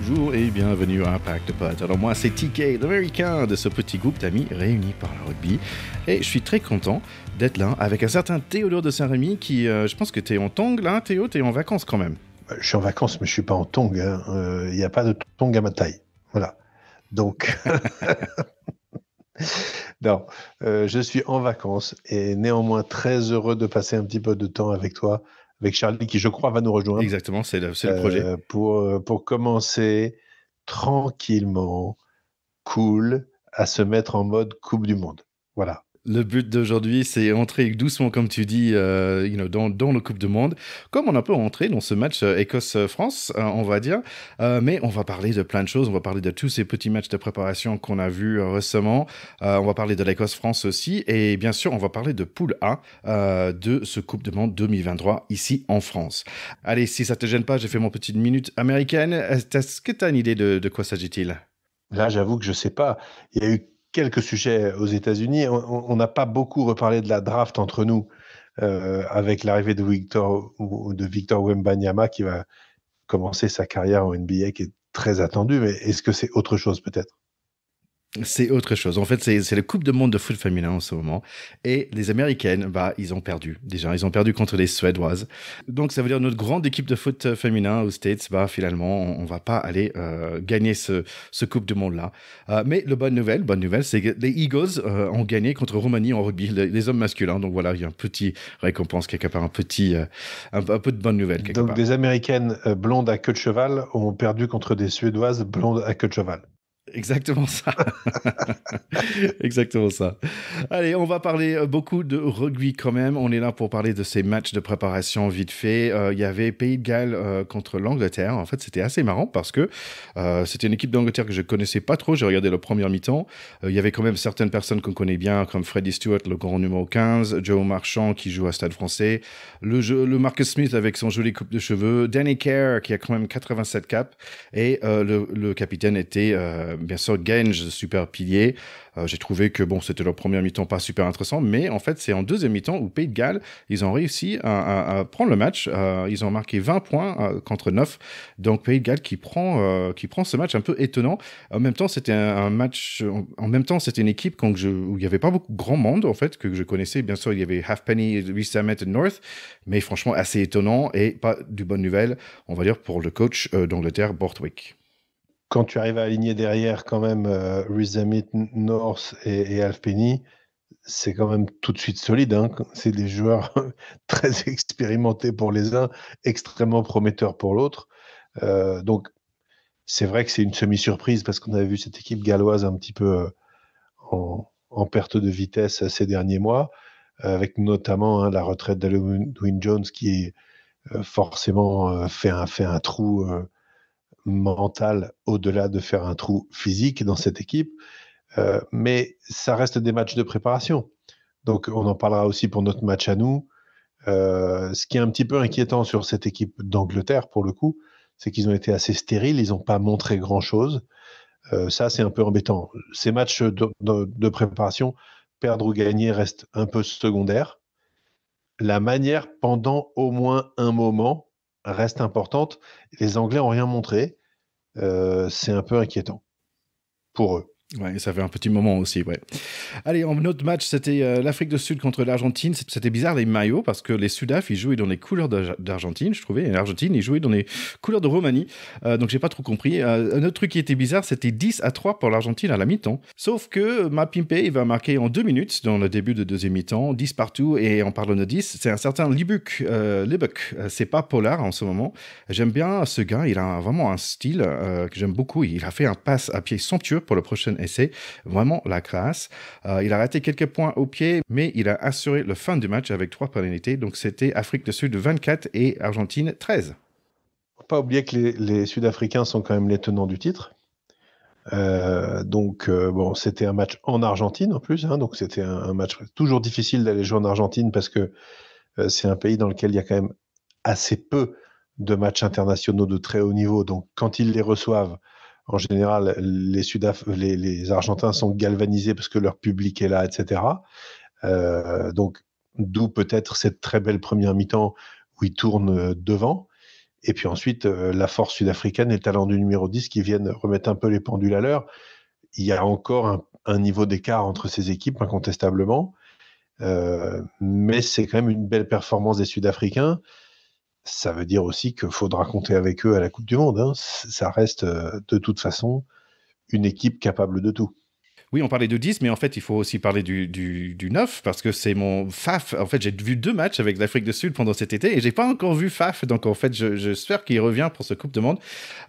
Bonjour et bienvenue à Impact Pod. Alors moi c'est TK, l'américain de ce petit groupe d'amis réunis par le rugby. Et je suis très content d'être là avec un certain Théodore de Saint-Rémy qui, je pense que t'es en tongs là, Théo, t'es en vacances quand même. Je suis en vacances mais je suis pas en tongs. Il n'y a pas de tongs à ma taille. Voilà. Donc, non, je suis en vacances et néanmoins très heureux de passer un petit peu de temps avec toi, avec Charlie qui je crois va nous rejoindre. Exactement, c'est le projet. Pour commencer tranquillement, cool, à se mettre en mode Coupe du Monde. Voilà. Le but d'aujourd'hui, c'est entrer doucement, comme tu dis, dans le Coupe du Monde, comme on a un peu entré dans ce match Écosse-France, on va dire. Mais on va parler de plein de choses. On va parler de tous ces petits matchs de préparation qu'on a vus récemment. On va parler de l'Écosse-France aussi. Et bien sûr, on va parler de Poule A de ce Coupe du Monde 2023 ici en France. Allez, si ça te gêne pas, j'ai fait mon petite minute américaine. Est-ce que tu as une idée de quoi s'agit-il ? Là, j'avoue que je sais pas. Il y a eu quelques sujets aux États-Unis. On n'a pas beaucoup reparlé de la draft entre nous avec l'arrivée de Victor Wembanyama qui va commencer sa carrière en NBA qui est très attendue. Mais est-ce que c'est autre chose peut-être? C'est autre chose. En fait, c'est le Coupe du Monde de foot féminin en ce moment. Et les Américaines, ils ont perdu. Déjà, ils ont perdu contre les Suédoises. Donc, ça veut dire notre grande équipe de foot féminin aux States, finalement, on va pas aller gagner ce Coupe du Monde-là. Mais la bonne nouvelle, c'est que les Eagles ont gagné contre Roumanie en rugby, les hommes masculins. Donc voilà, il y a un petit récompense quelque part, un peu de bonne nouvelle quelque Donc, part. des Américaines blondes à queue de cheval ont perdu contre des Suédoises blondes à queue de cheval. Exactement ça. Exactement ça. Allez, on va parler beaucoup de rugby quand même. On est là pour parler de ces matchs de préparation vite fait. Il y avait Pays de Galles contre l'Angleterre. En fait, c'était assez marrant parce que c'était une équipe d'Angleterre que je connaissais pas trop. J'ai regardé le premier mi-temps. Il y avait quand même certaines personnes qu'on connaît bien, comme Freddie Stewart, le grand numéro 15, Joe Marchand qui joue à Stade Français, le Marcus Smith avec son joli coupe de cheveux, Danny Kerr qui a quand même 87 caps et le capitaine était bien sûr Genge, super pilier. J'ai trouvé que c'était leur premier mi-temps pas super intéressant, mais en fait c'est en deuxième mi-temps où Pays de Galles ils ont réussi à prendre le match. Ils ont marqué 20 points contre 9, donc Pays de Galles qui prend ce match un peu étonnant. En même temps c'était un match, en même temps c'était une équipe où il n'y avait pas beaucoup de grand monde en fait que je connaissais. Bien sûr il y avait Halfpenny, Rees-Zammit et North, mais franchement assez étonnant et pas de bonnes nouvelles on va dire pour le coach d'Angleterre Borthwick. Quand tu arrives à aligner derrière quand même Rees-Zammit, North et Halfpenny, c'est quand même tout de suite solide. Hein. C'est des joueurs très expérimentés pour les uns, extrêmement prometteurs pour l'autre. Donc, c'est vrai que c'est une semi-surprise parce qu'on avait vu cette équipe galloise un petit peu en perte de vitesse ces derniers mois, avec notamment la retraite d'Alwyn Jones qui forcément fait un trou mental au-delà de faire un trou physique dans cette équipe. Mais ça reste des matchs de préparation. Donc, on en parlera aussi pour notre match à nous. Ce qui est un petit peu inquiétant sur cette équipe d'Angleterre, pour le coup, c'est qu'ils ont été assez stériles, ils n'ont pas montré grand-chose. Ça, c'est un peu embêtant. Ces matchs de préparation, perdre ou gagner reste un peu secondaire. La manière, pendant au moins un moment, reste importante. Les Anglais n'ont rien montré. C'est un peu inquiétant pour eux. Ouais, ça fait un petit moment aussi, ouais. Allez, en autre match, c'était l'Afrique du Sud contre l'Argentine. C'était bizarre les maillots parce que les Sudaf, ils jouaient dans les couleurs d'Argentine, je trouvais, et l'Argentine, ils jouaient dans les couleurs de Roumanie. Donc j'ai pas trop compris. Un autre truc qui était bizarre, c'était 10-3 pour l'Argentine à la mi-temps. Sauf que Mapimpe, il va marquer en 2 minutes dans le début de deuxième mi-temps, 10 partout. Et en parlant de 10, c'est un certain Libuck. C'est pas Pollard en ce moment. J'aime bien ce gars, il a vraiment un style que j'aime beaucoup. Il a fait un passe à pied somptueux pour le prochain essai. Vraiment la classe. Il a raté quelques points au pied, mais il a assuré le fin du match avec 3 pénalités. Donc c'était Afrique du Sud 24 et Argentine 13. Faut pas oublier que les Sud-Africains sont quand même les tenants du titre. Bon, c'était un match en Argentine en plus, hein, donc c'était un match toujours difficile d'aller jouer en Argentine parce que c'est un pays dans lequel il y a quand même assez peu de matchs internationaux de très haut niveau. Donc quand ils les reçoivent, en général, les Argentins sont galvanisés parce que leur public est là, etc. Donc, d'où peut-être cette très belle première mi-temps où ils tournent devant. Et puis ensuite, la force sud-africaine et le talent du numéro 10 qui viennent remettre un peu les pendules à l'heure. Il y a encore un niveau d'écart entre ces équipes, incontestablement. Mais c'est quand même une belle performance des Sud-Africains. Ça veut dire aussi qu'il faudra compter avec eux à la Coupe du Monde, hein. Ça reste de toute façon une équipe capable de tout. Oui, on parlait de 10, mais en fait, il faut aussi parler du 9, parce que c'est mon Faf. En fait, j'ai vu 2 matchs avec l'Afrique du Sud pendant cet été, et j'ai pas encore vu Faf. Donc, en fait, j'espère qu'il revient pour ce Coupe du Monde.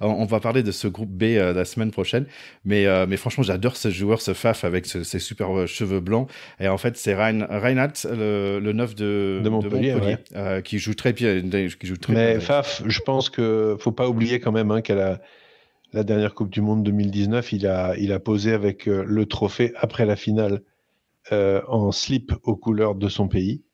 On va parler de ce groupe B la semaine prochaine. Mais franchement, j'adore ce joueur, ce Faf, avec ses super cheveux blancs. Et en fait, c'est Reinhardt, le 9 de Montpellier ouais. qui joue très bien. Mais bien. Faf, je pense qu'il faut pas oublier quand même qu'elle a la dernière Coupe du Monde 2019, il a posé avec le trophée après la finale en slip aux couleurs de son pays.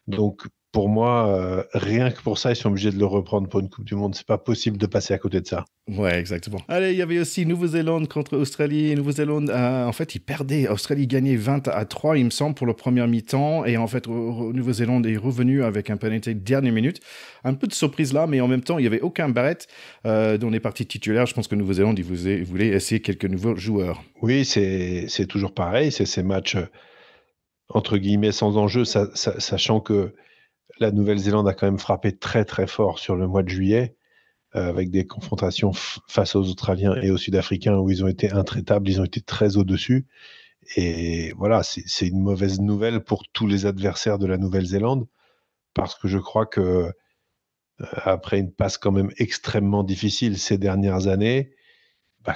Donc, pour moi, rien que pour ça, ils sont obligés de le reprendre pour une Coupe du Monde. C'est pas possible de passer à côté de ça. Ouais, exactement. Allez, il y avait aussi Nouvelle-Zélande contre Australie. Nouvelle-Zélande, en fait, ils perdaient. Australie gagnait 20-3, il me semble, pour le premier mi-temps. Et en fait, Nouvelle-Zélande est revenu avec un penalty dernière minute. Un peu de surprise là, mais en même temps, il n'y avait aucun Barrett dans les parties titulaires. Je pense que Nouvelle-Zélande, ils voulaient essayer quelques nouveaux joueurs. Oui, c'est toujours pareil. C'est ces matchs, entre guillemets, sans enjeu, sachant que la Nouvelle-Zélande a quand même frappé très, très fort sur le mois de juillet. Avec des confrontations face aux Australiens et aux Sud-Africains où ils ont été intraitables, ils ont été très au-dessus. Et voilà, c'est une mauvaise nouvelle pour tous les adversaires de la Nouvelle-Zélande, parce que je crois que après une passe quand même extrêmement difficile ces dernières années,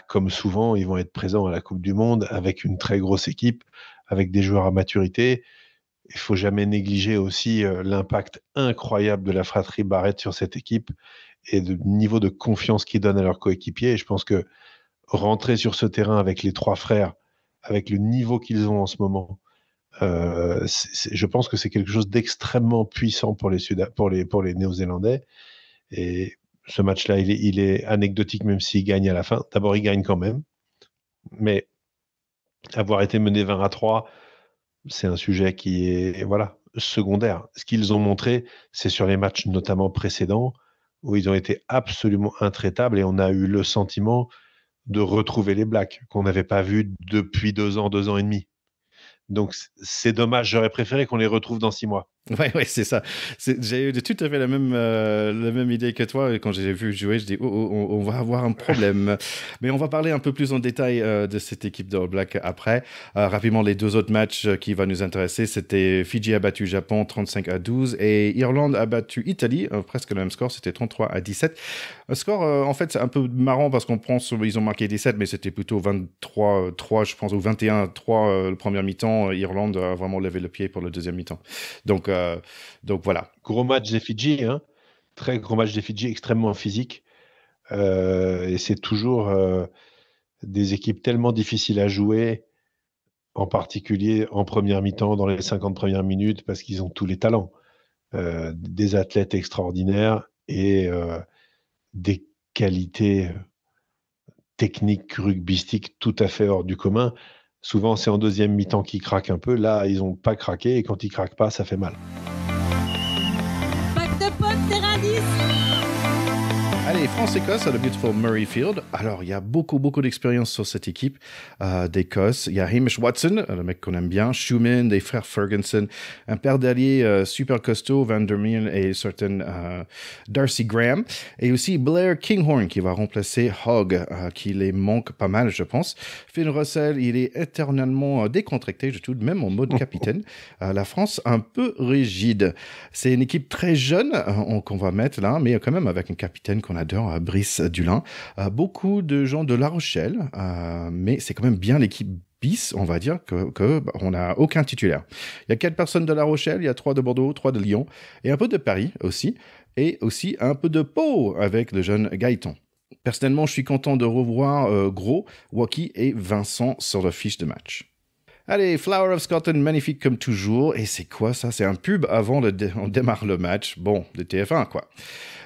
comme souvent, ils vont être présents à la Coupe du Monde avec une très grosse équipe, avec des joueurs à maturité. Il faut jamais négliger aussi l'impact incroyable de la fratrie Barrett sur cette équipe et le niveau de confiance qu'ils donnent à leurs coéquipiers. Et je pense que rentrer sur ce terrain avec les 3 frères, avec le niveau qu'ils ont en ce moment, je pense que c'est quelque chose d'extrêmement puissant pour les Néo-Zélandais. Et ce match-là, il est anecdotique, même s'ils gagnent à la fin. D'abord, ils gagnent quand même. Mais avoir été mené 20-3, c'est un sujet qui est secondaire. Ce qu'ils ont montré, c'est sur les matchs notamment précédents, où ils ont été absolument intraitables et on a eu le sentiment de retrouver les Blacks qu'on n'avait pas vus depuis 2 ans et demi. Donc c'est dommage, j'aurais préféré qu'on les retrouve dans 6 mois. Ouais, c'est ça. J'ai eu tout à fait la même idée que toi. Et quand j'ai vu jouer, je dis, on va avoir un problème. Mais on va parler un peu plus en détail de cette équipe de All Black après. Rapidement, les 2 autres matchs qui vont nous intéresser, c'était Fidji a battu Japon 35-12 et Irlande a battu Italie, presque le même score, c'était 33-17. Un score, en fait, c'est un peu marrant parce qu'on pense ils ont marqué 17, mais c'était plutôt 23-3, je pense, ou 21-3 le premier mi-temps. Irlande a vraiment levé le pied pour le deuxième mi-temps. Donc voilà. Gros match des Fidji, hein. Très gros match des Fidji, extrêmement physique. Et c'est toujours des équipes tellement difficiles à jouer, en particulier en première mi-temps, dans les 50 premières minutes, parce qu'ils ont tous les talents. Des athlètes extraordinaires et des qualités techniques rugbystiques tout à fait hors du commun. Souvent, c'est en deuxième mi-temps qu'ils craquent un peu. Là, ils n'ont pas craqué et quand ils craquent pas, ça fait mal. Pack de potes, terrain 10. Allez, France-Écosse à le Beautiful Murrayfield. Alors, il y a beaucoup d'expérience sur cette équipe d'Écosse. Il y a Hamish Watson, le mec qu'on aime bien, Schumann, des frères Ferguson, un père d'alliés super costaud, Van der Meulen et certain Darcy Graham. Et aussi Blair Kinghorn qui va remplacer Hogg, qui les manque pas mal, je pense. Finn Russell, il est éternellement décontracté, je trouve, même en mode capitaine. La France, un peu rigide. C'est une équipe très jeune qu'on va mettre là, mais quand même avec un capitaine qu'on adore, Brice Dulin. Beaucoup de gens de La Rochelle, mais c'est quand même bien l'équipe bis, on va dire, on n'a aucun titulaire. Il y a 4 personnes de La Rochelle, il y a 3 de Bordeaux, 3 de Lyon, et un peu de Paris aussi, et aussi un peu de Pau avec le jeune Gaëtan. Personnellement, je suis content de revoir Gros, Waki et Vincent sur la fiche de match. Allez, Flower of Scotland, magnifique comme toujours. Et c'est quoi ça? C'est un pub avant on démarre le match. Bon, de TF1 quoi.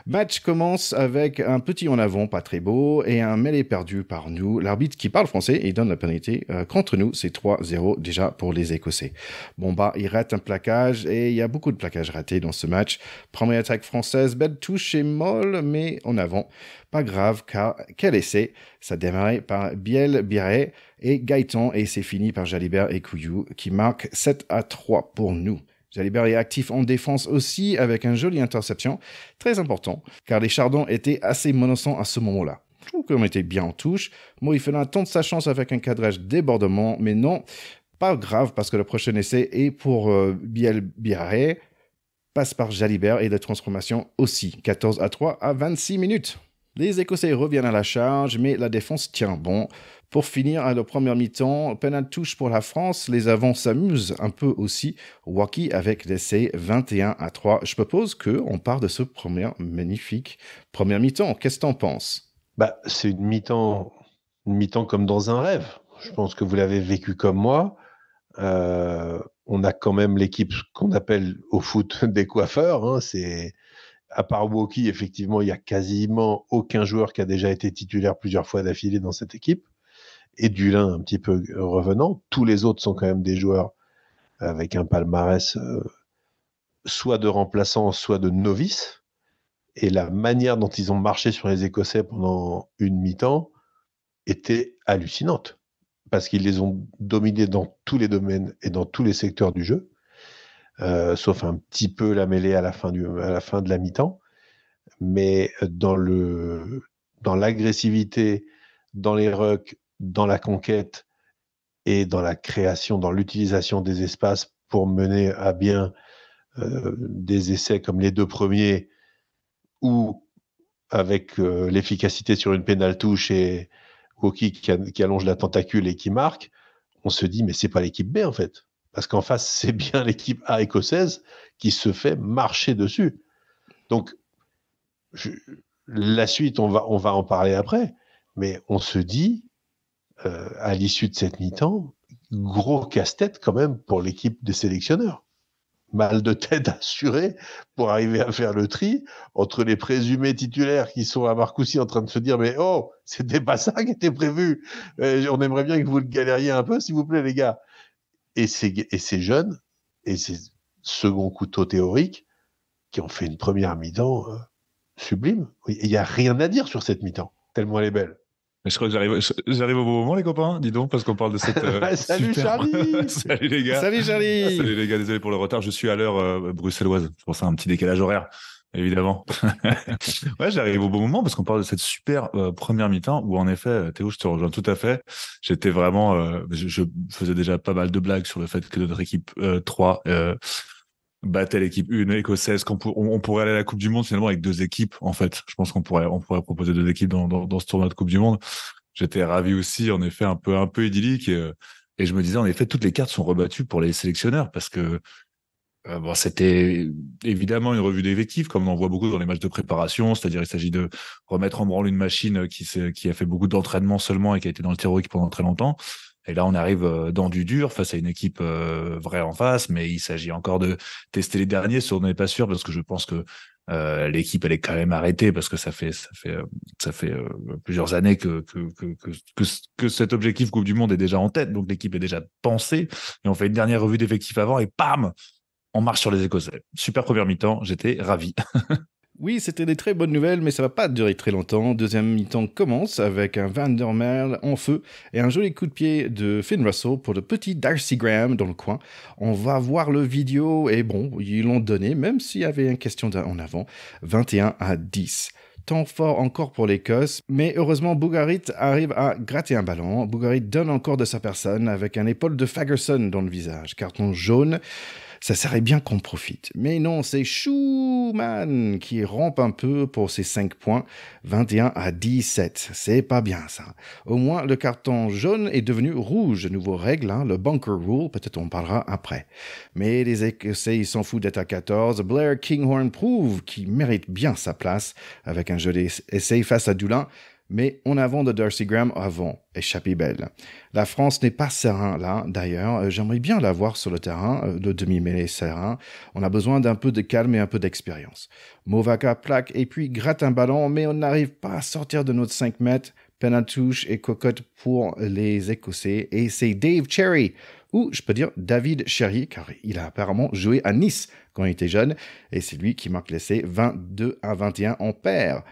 Match commence avec un petit en avant, pas très beau, et un mêlée perdu par nous. L'arbitre qui parle français, il donne la pénalité contre nous. C'est 3-0 déjà pour les Écossais. Bon bah, il rate un plaquage, et il y a beaucoup de plaquages ratés dans ce match. Première attaque française, belle touche et molle, mais en avant. Pas grave, car quel essai. Ça démarrait par Biel, Biret et Gaëtan, et c'est fini par Jalibert et Couillou, qui marquent 7-3 pour nous. Jalibert est actif en défense aussi avec un joli interception, très important, car les Chardons étaient assez menaçants à ce moment-là. Je trouve qu'on était bien en touche. Moïfellin tente sa chance avec un cadrage débordement, mais non, pas grave, parce que le prochain essai est pour Biel Biarré, passe par Jalibert et la transformation aussi, 14-3 à 26 minutes. Les Écossais reviennent à la charge, mais la défense tient bon. Pour finir, à la première mi-temps, pénal touche pour la France. Les avants s'amusent un peu aussi. Wacky avec l'essai 21-3. Je propose qu'on part de ce magnifique première mi-temps. Qu'est-ce que t'en penses? C'est une mi-temps comme dans un rêve. Je pense que vous l'avez vécu comme moi. On a quand même l'équipe qu'on appelle au foot des coiffeurs. Hein. À part Woki, effectivement, il n'y a quasiment aucun joueur qui a déjà été titulaire plusieurs fois d'affilée dans cette équipe. Et Dulin un petit peu revenant. Tous les autres sont quand même des joueurs avec un palmarès soit de remplaçants, soit de novices. Et la manière dont ils ont marché sur les Écossais pendant une mi-temps était hallucinante. Parce qu'ils les ont dominés dans tous les domaines et dans tous les secteurs du jeu. Sauf un petit peu la mêlée à la fin de la mi-temps. Mais dans l'agressivité, dans les rucks, dans la conquête et dans la création, dans l'utilisation des espaces pour mener à bien des essais comme les deux premiers ou avec l'efficacité sur une pénale touche et Woki qui allonge la tentacule et qui marque, on se dit mais c'est pas l'équipe B en fait. Parce qu'en face, c'est bien l'équipe A écossaise qui se fait marcher dessus. Donc, la suite, on va en parler après, mais on se dit, à l'issue de cette mi-temps, gros casse-tête quand même pour l'équipe des sélectionneurs. Mal de tête assuré pour arriver à faire le tri entre les présumés titulaires qui sont à Marcoussis en train de se dire mais oh, c'était pas ça qui était prévu. On aimerait bien que vous le galériez un peu, s'il vous plaît, les gars. Et ces jeunes et ces seconds couteaux théoriques qui ont fait une première mi-temps sublime. Il n'y a rien à dire sur cette mi-temps, tellement elle est belle. Mais je crois que j'arrive au bon moment, les copains, dis donc, parce qu'on parle de cette Salut super... Charlie. Salut les gars. Salut Charlie. Salut les gars, désolé pour le retard, je suis à l'heure bruxelloise, c'est pour ça un petit décalage horaire, évidemment. Ouais, j'arrive au bon moment parce qu'on parle de cette super première mi-temps où en effet, Théo, je te rejoins tout à fait. J'étais vraiment, je faisais déjà pas mal de blagues sur le fait que notre équipe 3 battait l'équipe 1 écossaise, on pourrait aller à la Coupe du Monde finalement avec deux équipes en fait. Je pense qu'on pourrait proposer deux équipes dans ce tournoi de Coupe du Monde. J'étais ravi aussi, en effet, un peu idyllique et je me disais en effet toutes les cartes sont rebattues pour les sélectionneurs parce que c'était évidemment une revue d'effectifs comme on en voit beaucoup dans les matchs de préparation, c'est-à-dire il s'agit de remettre en branle une machine qui a fait beaucoup d'entraînement seulement et qui a été dans le théorique pendant très longtemps. Et là, on arrive dans du dur face à une équipe vraie en face, mais il s'agit encore de tester les derniers, on n'est pas sûr parce que je pense que l'équipe elle est quand même arrêtée parce que ça fait plusieurs années que cet objectif Coupe du Monde est déjà en tête, donc l'équipe est déjà pensée et on fait une dernière revue d'effectifs avant et bam, on marche sur les Écossais. Super première mi-temps, j'étais ravi. Oui, c'était des très bonnes nouvelles, mais ça va pas durer très longtemps. Deuxième mi-temps commence avec un Van der Merle en feu et un joli coup de pied de Finn Russell pour le petit Darcy Graham dans le coin. On va voir le vidéo et bon, ils l'ont donné, même s'il y avait une question en avant, 21-10. Temps fort encore pour l'Écosse, mais heureusement Bougarit arrive à gratter un ballon. Bougarit donne encore de sa personne avec un épaule de Fagerson dans le visage. Carton jaune. Ça serait bien qu'on profite. Mais non, c'est Schumann qui rampe un peu pour ses 5 points, 21-17. C'est pas bien ça. Au moins, le carton jaune est devenu rouge. Nouveau règle, le bunker rule, peut-être on parlera après. Mais les Écossais, ils s'en foutent d'être à 14. Blair Kinghorn prouve qu'il mérite bien sa place avec un jeu d'essai face à Dulin. mais en avant de Darcy Graham avant, échappée belle. La France n'est pas serein là, d'ailleurs. J'aimerais bien la voir sur le terrain, de demi-mêlée serein. On a besoin d'un peu de calme et un peu d'expérience. Movaka plaque et puis gratte un ballon, mais on n'arrive pas à sortir de notre 5 mètres. Penatouche et cocotte pour les Écossais. Et c'est Dave Cherry, ou je peux dire David Cherry, car il a apparemment joué à Nice quand il était jeune. Et c'est lui qui marque l'essai 22-21 en paire.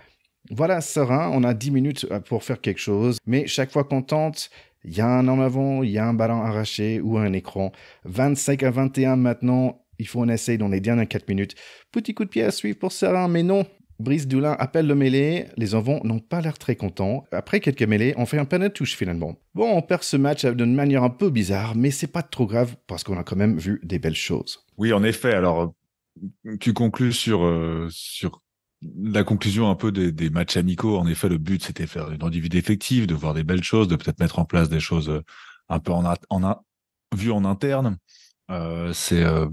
Voilà, serein, on a 10 minutes pour faire quelque chose, mais chaque fois qu'on tente, il y a un en avant, il y a un ballon arraché ou un écran. 25-21 maintenant, il faut un essai dans les dernières 4 minutes. Petit coup de pied à suivre pour serein, mais non. Brice Doulin appelle le mêlée, les enfants n'ont pas l'air très contents. Après quelques mêlées, on fait un penalty finalement. Bon, on perd ce match d'une manière un peu bizarre, mais c'est pas trop grave parce qu'on a quand même vu des belles choses. Oui, en effet, alors tu conclus sur la conclusion un peu des matchs amicaux. En effet, le but, c'était faire une redivision effective, de voir des belles choses, de peut-être mettre en place des choses un peu vues en interne. C'est un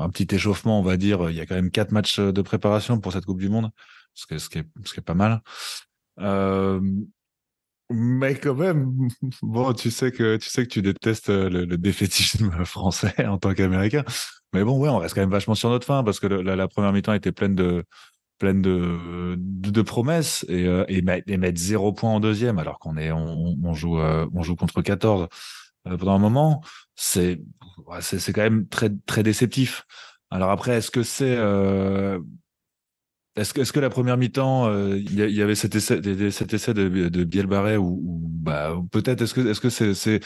petit échauffement, on va dire. Il y a quand même 4 matchs de préparation pour cette Coupe du Monde, ce qui est pas mal. Mais quand même, bon, tu sais que tu détestes le défaitisme français en tant qu'Américain. Mais bon, ouais, on reste quand même vachement sur notre faim parce que la première mi-temps était pleine de promesses et mettre 0 point en deuxième alors on joue contre 14 pendant un moment, c'est quand même très très déceptif. Alors après, est-ce que la première mi-temps, il y avait cet essai de Biel Barret ou bah peut-être est-ce que c'est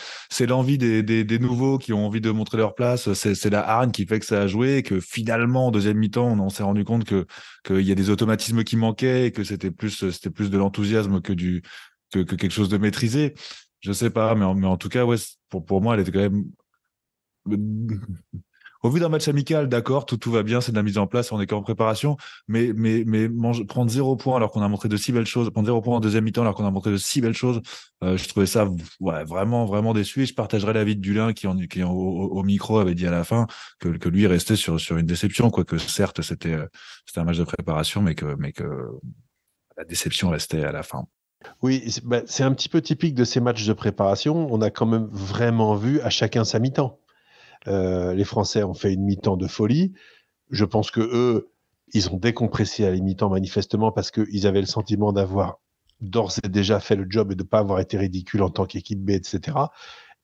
l'envie des nouveaux qui ont envie de montrer leur place, c'est la hargne qui fait que ça a joué et que finalement en deuxième mi-temps on s'est rendu compte que qu'il y a des automatismes qui manquaient et que c'était plus de l'enthousiasme que quelque chose de maîtrisé. Je sais pas, mais en tout cas ouais, pour moi elle était quand même au vu d'un match amical, d'accord, tout va bien, c'est de la mise en place, on est qu'en préparation, mais prendre 0 point alors qu'on a montré de si belles choses, prendre 0 point en deuxième mi-temps alors qu'on a montré de si belles choses, je trouvais ça ouais, vraiment, vraiment déçu. Et je partagerais l'avis de Dulin qui au micro avait dit à la fin que lui restait sur une déception, quoique certes c'était un match de préparation, mais que la déception restait à la fin. Oui, c'est un petit peu typique de ces matchs de préparation. On a quand même vraiment vu à chacun sa mi-temps. Les Français ont fait une mi-temps de folie. Je pense que eux, ils ont décompressé à la mi-temps manifestement parce qu'ils avaient le sentiment d'avoir d'ores et déjà fait le job et de ne pas avoir été ridicule en tant qu'équipe B, etc.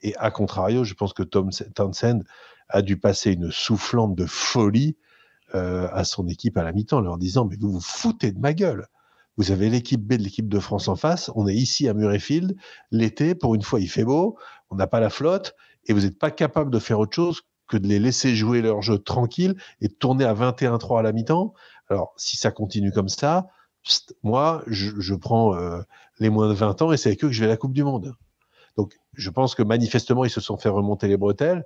Et à contrario, je pense que Tom Townsend a dû passer une soufflante de folie à son équipe à la mi-temps, leur disant « Mais vous vous foutez de ma gueule !» Vous avez l'équipe B de l'équipe de France en face. On est ici à Murrayfield. L'été, pour une fois, il fait beau. On n'a pas la flotte. Et vous n'êtes pas capable de faire autre chose que de les laisser jouer leur jeu tranquille et de tourner à 21-3 à la mi-temps. Alors, si ça continue comme ça, moi, je prends les moins de 20 ans et c'est avec eux que je vais à la Coupe du Monde. Donc, je pense que manifestement, ils se sont fait remonter les bretelles.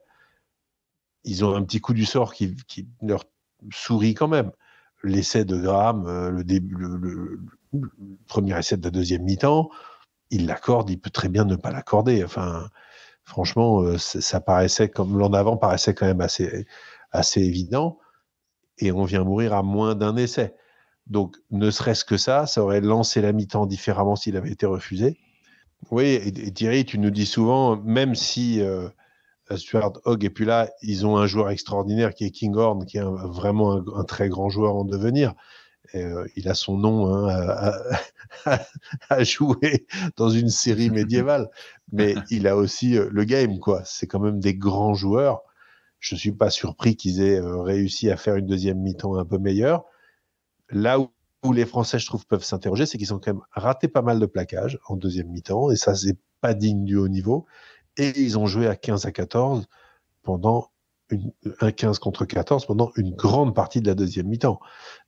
Ils ont un petit coup du sort qui leur sourit quand même. L'essai de Graham, le premier essai de la deuxième mi-temps, il l'accorde, il peut très bien ne pas l'accorder. Enfin, franchement, ça paraissait comme l'an d'avant paraissait quand même assez évident, et on vient mourir à moins d'un essai. Donc, ne serait-ce que ça aurait lancé la mi-temps différemment s'il avait été refusé. Oui, et Thierry, tu nous dis souvent, même si Stuart Hogg et puis là, ils ont un joueur extraordinaire qui est Kinghorn, qui est vraiment un très grand joueur en devenir. Il a son nom à jouer dans une série médiévale, mais il a aussi le game, quoi. C'est quand même des grands joueurs. Je suis pas surpris qu'ils aient réussi à faire une deuxième mi-temps un peu meilleure. Là où les Français, je trouve, peuvent s'interroger, c'est qu'ils ont quand même raté pas mal de plaquages en deuxième mi-temps, et ça, c'est pas digne du haut niveau. Et ils ont joué à 15 à 14 pendant un 15 contre 14 pendant une grande partie de la deuxième mi-temps.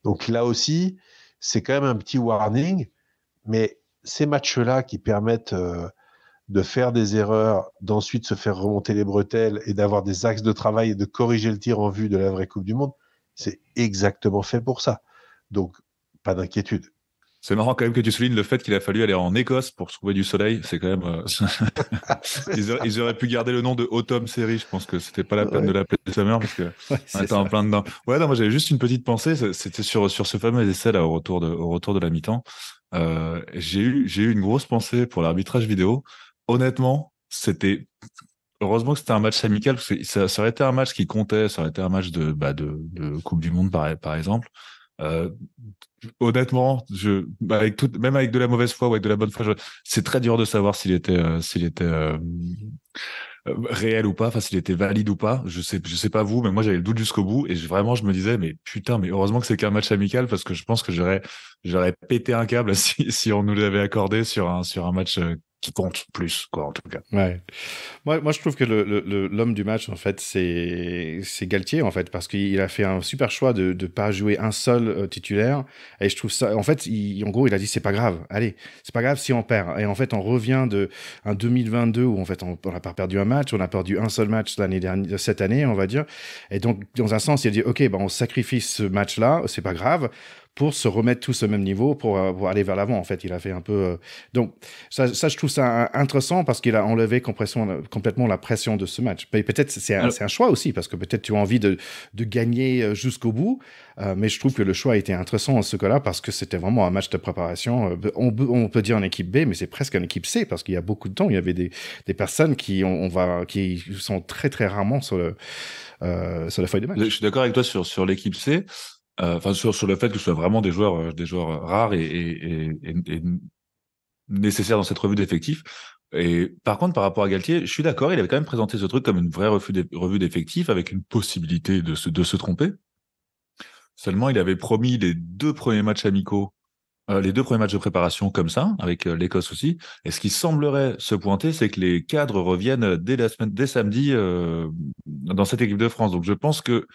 Donc là aussi, c'est quand même un petit warning, mais ces matchs-là qui permettent de faire des erreurs, d'ensuite se faire remonter les bretelles et d'avoir des axes de travail et de corriger le tir en vue de la vraie Coupe du Monde, c'est exactement fait pour ça. Donc, pas d'inquiétude. C'est marrant quand même que tu soulignes le fait qu'il a fallu aller en Écosse pour trouver du soleil. C'est quand même. Ils auraient pu garder le nom de Autumn Série. Je pense que c'était pas la peine de l'appeler Summer parce que on était en plein dedans. Ouais, non, moi j'avais juste une petite pensée. C'était sur ce fameux essai là au retour de la mi-temps. J'ai eu une grosse pensée pour l'arbitrage vidéo. Honnêtement, heureusement que c'était un match amical, parce que ça aurait été un match qui comptait, ça aurait été un match de Coupe du Monde, par exemple. Euh, Honnêtement, même avec de la mauvaise foi ou avec de la bonne foi, c'est très dur de savoir s'il était réel ou pas, enfin s'il était valide ou pas. Je sais pas vous, mais moi j'avais le doute jusqu'au bout et vraiment je me disais mais putain, mais heureusement que c'est qu'un match amical parce que je pense que j'aurais pété un câble si on nous l'avait accordé sur un match qui compte plus, quoi, en tout cas. Ouais. Moi, je trouve que l'homme du match, en fait, c'est Galtier, en fait, parce qu'il a fait un super choix de ne pas jouer un seul titulaire. Et je trouve ça, en fait, en gros, il a dit, c'est pas grave. Allez, c'est pas grave si on perd. Et en fait, on revient d'un 2022 où, en fait, on n'a pas perdu un match, on a perdu un seul match cette année, on va dire. Et donc, dans un sens, il a dit, OK, on sacrifie ce match-là, c'est pas grave, pour se remettre tous au même niveau, pour aller vers l'avant. En fait, il a fait un peu. Donc, ça, je trouve ça intéressant parce qu'il a enlevé complètement la pression de ce match. Peut-être c'est un choix aussi, parce que peut-être tu as envie de gagner jusqu'au bout, mais je trouve que le choix a été intéressant en ce cas-là parce que c'était vraiment un match de préparation. On peut dire en équipe B, mais c'est presque en équipe C parce qu'il y a beaucoup de temps. Il y avait des personnes qui sont très, très rarement sur la feuille de match. Je suis d'accord avec toi sur l'équipe C. Enfin, sur le fait que ce soit vraiment des joueurs rares et nécessaires dans cette revue d'effectifs. Et par contre, par rapport à Galtier, je suis d'accord, il avait quand même présenté ce truc comme une vraie revue d'effectifs avec une possibilité de se tromper. Seulement, il avait promis les deux premiers matchs amicaux, les deux premiers matchs de préparation comme ça, avec l'Écosse aussi. Et ce qui semblerait se pointer, c'est que les cadres reviennent dès samedi dans cette équipe de France. Donc je pense que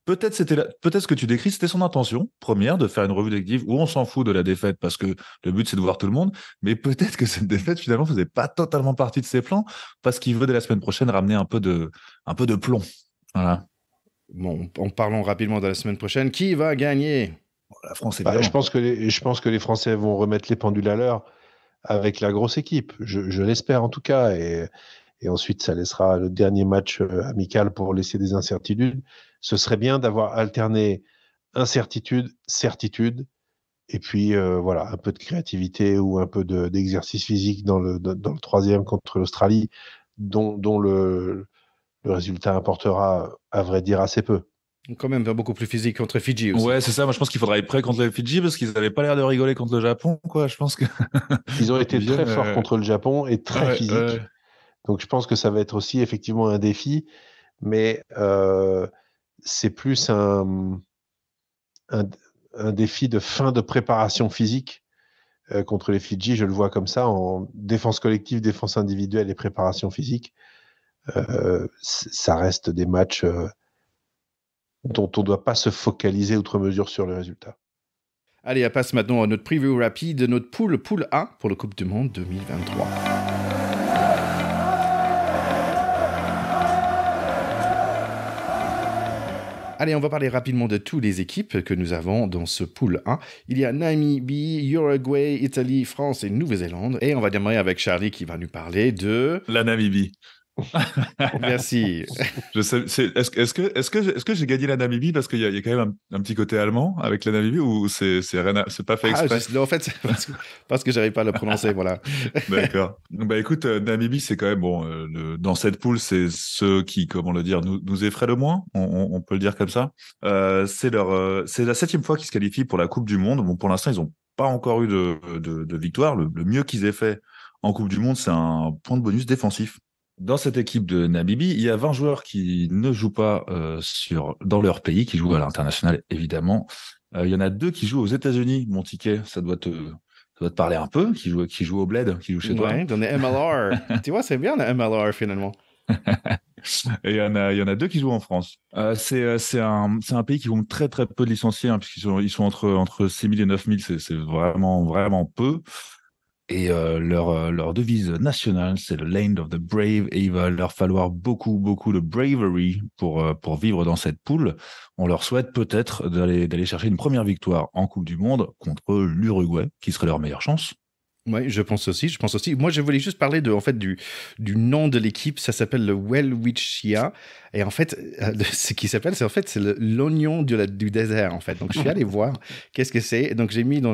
peut-être ce que tu décris, c'était son intention première de faire une revue d'effectifs où on s'en fout de la défaite parce que le but c'est de voir tout le monde, mais peut-être que cette défaite finalement faisait pas totalement partie de ses plans parce qu'il veut dès la semaine prochaine ramener un peu de plomb. Voilà. Bon, en parlant rapidement de la semaine prochaine, qui va gagner? La France, évidemment. Je pense que les Français vont remettre les pendules à l'heure avec la grosse équipe. Je l'espère en tout cas. Et ensuite, ça laissera le dernier match amical pour laisser des incertitudes. Ce serait bien d'avoir alterné incertitude, certitude, et puis voilà, un peu de créativité ou un peu d'exercice physique dans le troisième contre l'Australie, dont le résultat apportera, à vrai dire, assez peu. Quand même, beaucoup plus physique contre Fidji aussi. Ouais, c'est ça. Moi, je pense qu'il faudra être prêt contre les Fidji parce qu'ils n'avaient pas l'air de rigoler contre le Japon, quoi. Je pense que ils ont été très forts contre le Japon et très physiques. Donc, je pense que ça va être aussi effectivement un défi, mais c'est plus un défi de fin de préparation physique contre les Fidji. Je le vois comme ça, en défense collective, défense individuelle et préparation physique. Ça reste des matchs dont on ne doit pas se focaliser outre mesure sur le résultat. Allez, on passe maintenant à notre preview rapide de notre poule A pour la Coupe du Monde 2023. Allez, on va parler rapidement de toutes les équipes que nous avons dans ce pool 1. Il y a Namibie, Uruguay, Italie, France et Nouvelle-Zélande. Et on va démarrer avec Charlie qui va nous parler de... la Namibie. Merci. Je sais, est-ce que j'ai gagné la Namibie parce qu'il y a quand même un petit côté allemand avec la Namibie ou c'est pas fait exprès? En fait, c'est parce que j'arrive pas à le prononcer, voilà. D'accord. Bah écoute, Namibie, c'est quand même bon. Dans cette poule, c'est ceux qui, comment le dire, nous effraient le moins. On peut le dire comme ça. C'est la 7e fois qu'ils se qualifient pour la Coupe du Monde. Bon, pour l'instant, ils ont pas encore eu de victoire. Le mieux qu'ils aient fait en Coupe du Monde, c'est un point de bonus défensif. Dans cette équipe de Namibie, il y a 20 joueurs qui ne jouent pas dans leur pays, qui jouent à l'international, évidemment. Il y en a 2 qui jouent aux États-Unis, mon ticket. Ça doit te parler un peu, qui jouent au Bled, qui jouent chez toi. Ouais, dans les MLR. Tu vois, c'est bien le MLR, finalement. Et il y en a 2 qui jouent en France. C'est un pays qui compte très, très peu de licenciés, puisqu'ils sont entre 6 000 et 9 000. C'est vraiment, vraiment peu. Et leur devise nationale, c'est le Land of the Brave. Et il va leur falloir beaucoup, beaucoup de bravery pour vivre dans cette poule. On leur souhaite peut-être d'aller chercher une première victoire en Coupe du Monde contre l'Uruguay, qui serait leur meilleure chance. Oui, je pense aussi. Moi, je voulais juste parler du nom de l'équipe. Ça s'appelle le Welwitschia. Et en fait, ce qui s'appelle, c'est l'oignon du désert, en fait. Donc, je suis allé voir qu'est-ce que c'est. Donc, j'ai mis dans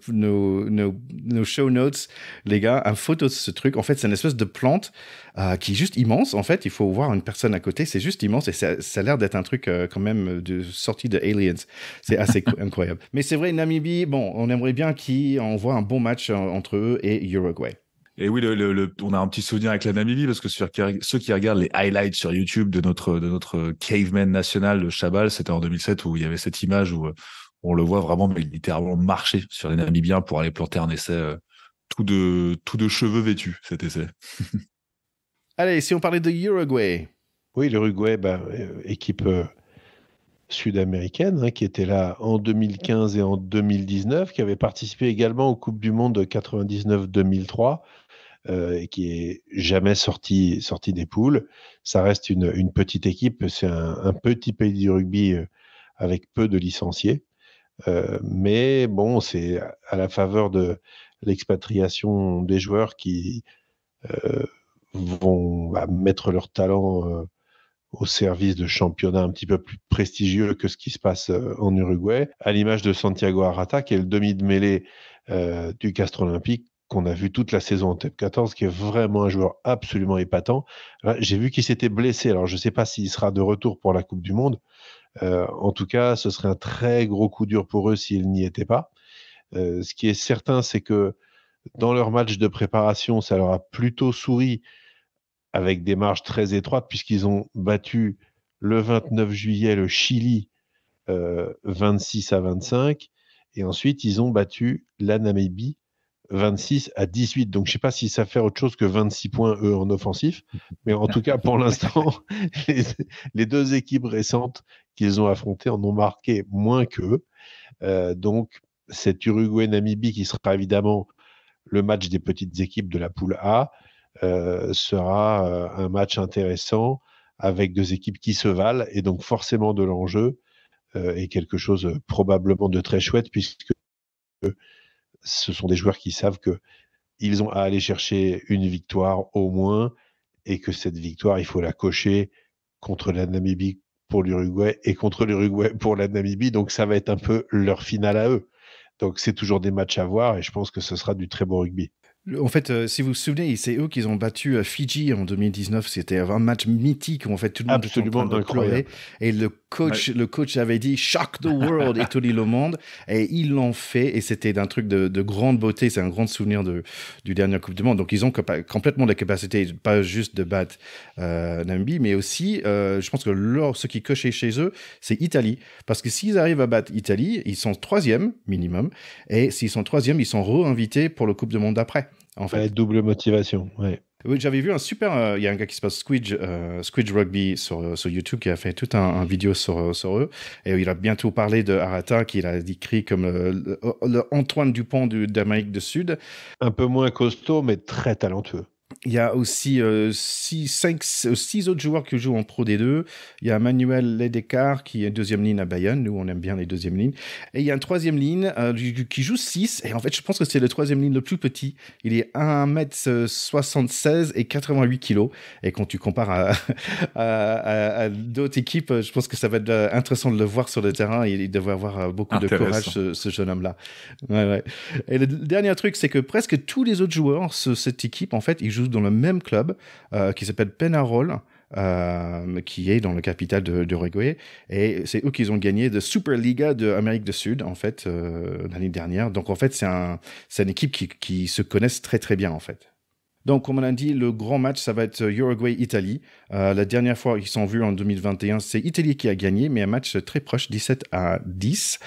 nos show notes, les gars, une photo de ce truc. En fait, c'est une espèce de plante qui est juste immense. En fait, il faut voir une personne à côté. C'est juste immense et ça a l'air d'être un truc quand même sorti de Aliens. C'est assez incroyable. Mais c'est vrai, Namibie, bon, on aimerait bien qu'on voit un bon match entre eux et Uruguay. Et oui, on a un petit souvenir avec la Namibie parce que ceux qui regardent les highlights sur YouTube de notre caveman national, le Chabal, c'était en 2007 où il y avait cette image où on le voit vraiment, mais littéralement marcher sur les Namibiens pour aller planter un essai tout de cheveux vêtus, cet essai. Allez, si on parlait de Uruguay. Oui, l'Uruguay, équipe sud-américaine, qui était là en 2015 et en 2019, qui avait participé également aux Coupes du Monde 99-2003. Et qui est jamais sorti des poules. Ça reste une petite équipe, c'est un petit pays du rugby avec peu de licenciés. Mais bon, c'est à la faveur de l'expatriation des joueurs qui vont mettre leur talent au service de championnats un petit peu plus prestigieux que ce qui se passe en Uruguay, à l'image de Santiago Arata, qui est le demi de mêlée du Castres Olympique, qu'on a vu toute la saison en Top 14, qui est vraiment un joueur absolument épatant. J'ai vu qu'il s'était blessé, alors je ne sais pas s'il sera de retour pour la Coupe du Monde. En tout cas, ce serait un très gros coup dur pour eux s'il n'y était pas. Ce qui est certain, c'est que dans leur match de préparation, ça leur a plutôt souri avec des marges très étroites, puisqu'ils ont battu le 29 juillet le Chili 26-25, et ensuite ils ont battu la Namibie 26-18. Donc, je ne sais pas si ça fait autre chose que 26 points, eux, en offensif. Mais en tout cas, pour l'instant, les deux équipes récentes qu'ils ont affrontées en ont marqué moins qu'eux. Donc, cet Uruguay-Namibie, qui sera évidemment le match des petites équipes de la poule A, sera un match intéressant avec deux équipes qui se valent et donc forcément de l'enjeu et quelque chose probablement de très chouette puisque ce sont des joueurs qui savent qu'ils ont à aller chercher une victoire au moins et que cette victoire, il faut la cocher contre la Namibie pour l'Uruguay et contre l'Uruguay pour la Namibie. Donc, ça va être un peu leur finale à eux. Donc, c'est toujours des matchs à voir et je pense que ce sera du très beau rugby. En fait, si vous vous souvenez, c'est eux qui ont battu Fidji en 2019. C'était un match mythique où en fait tout le monde était en train de pleurer. Et le coach avait dit "Shock the world" et étonner le monde. Et ils l'ont fait. Et c'était d'un truc de grande beauté. C'est un grand souvenir du dernier Coupe du Monde. Donc ils ont complètement la capacité, pas juste de battre Namibie, mais aussi, je pense que ce qui cochait chez eux, c'est Italie. Parce que s'ils arrivent à battre Italie, ils sont 3e minimum. Et s'ils sont 3e, ils sont re-invités pour le Coupe du Monde d'après. En fait. Double motivation, ouais. Oui, j'avais vu il y a un gars qui s'appelle Squidge Rugby sur YouTube qui a fait toute un vidéo sur eux. Et il a bientôt parlé de Arata, qu'il a décrit comme le Antoine Dupont d'Amérique du Sud. Un peu moins costaud, mais très talentueux. Il y a aussi 6 autres joueurs qui jouent en Pro D2. Il y a Manuel Ledekar qui est deuxième ligne à Bayonne. Nous, on aime bien les deuxièmes lignes. Et il y a une troisième ligne qui joue 6. Et en fait, je pense que c'est le troisième ligne le plus petit. Il est 1m76 et 88 kg. Et quand tu compares à d'autres équipes, je pense que ça va être intéressant de le voir sur le terrain. Il devrait avoir beaucoup de courage, ce jeune homme-là. Ouais. Et le dernier truc, c'est que presque tous les autres joueurs, cette équipe, en fait, ils jouent dans le même club qui s'appelle Penarol, qui est dans la capitale d'Uruguay. Et c'est eux qui ont gagné de Superliga d'Amérique du Sud, en fait, l'année dernière. Donc, en fait, c'est une équipe qui se connaissent très, très bien, en fait. Donc, comme on a dit, le grand match, ça va être Uruguay-Italie. La dernière fois qu'ils sont vus en 2021, c'est Italie qui a gagné, mais un match très proche, 17-10.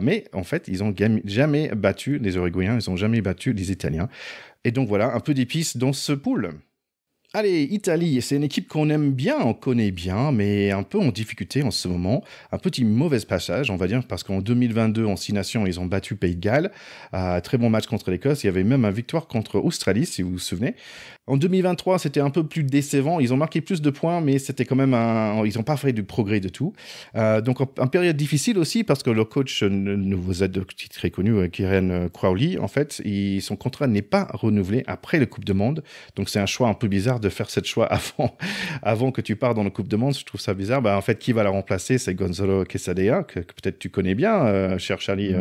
Mais en fait, ils n'ont jamais battu les Uruguayens, ils n'ont jamais battu les Italiens. Et donc voilà, un peu d'épices dans ce pool. Allez, Italie, c'est une équipe qu'on aime bien, on connaît bien, mais un peu en difficulté en ce moment. Un petit mauvais passage, on va dire, parce qu'en 2022, en 6 nations, ils ont battu Pays de Galles. Très bon match contre l'Écosse. Il y avait même une victoire contre Australie, si vous vous souvenez. En 2023, c'était un peu plus décevant. Ils ont marqué plus de points, mais c'était quand même ils n'ont pas fait du progrès de tout. Donc, en période difficile aussi, parce que le coach nouveau Z très connu, Kieran Crowley, en fait, son contrat n'est pas renouvelé après le Coupe du Monde. Donc, c'est un choix un peu bizarre de faire ce choix avant que tu pars dans la Coupe du Monde. Je trouve ça bizarre. En fait, qui va la remplacer? C'est Gonzalo Quesadilla, que peut-être tu connais bien, cher Charlie.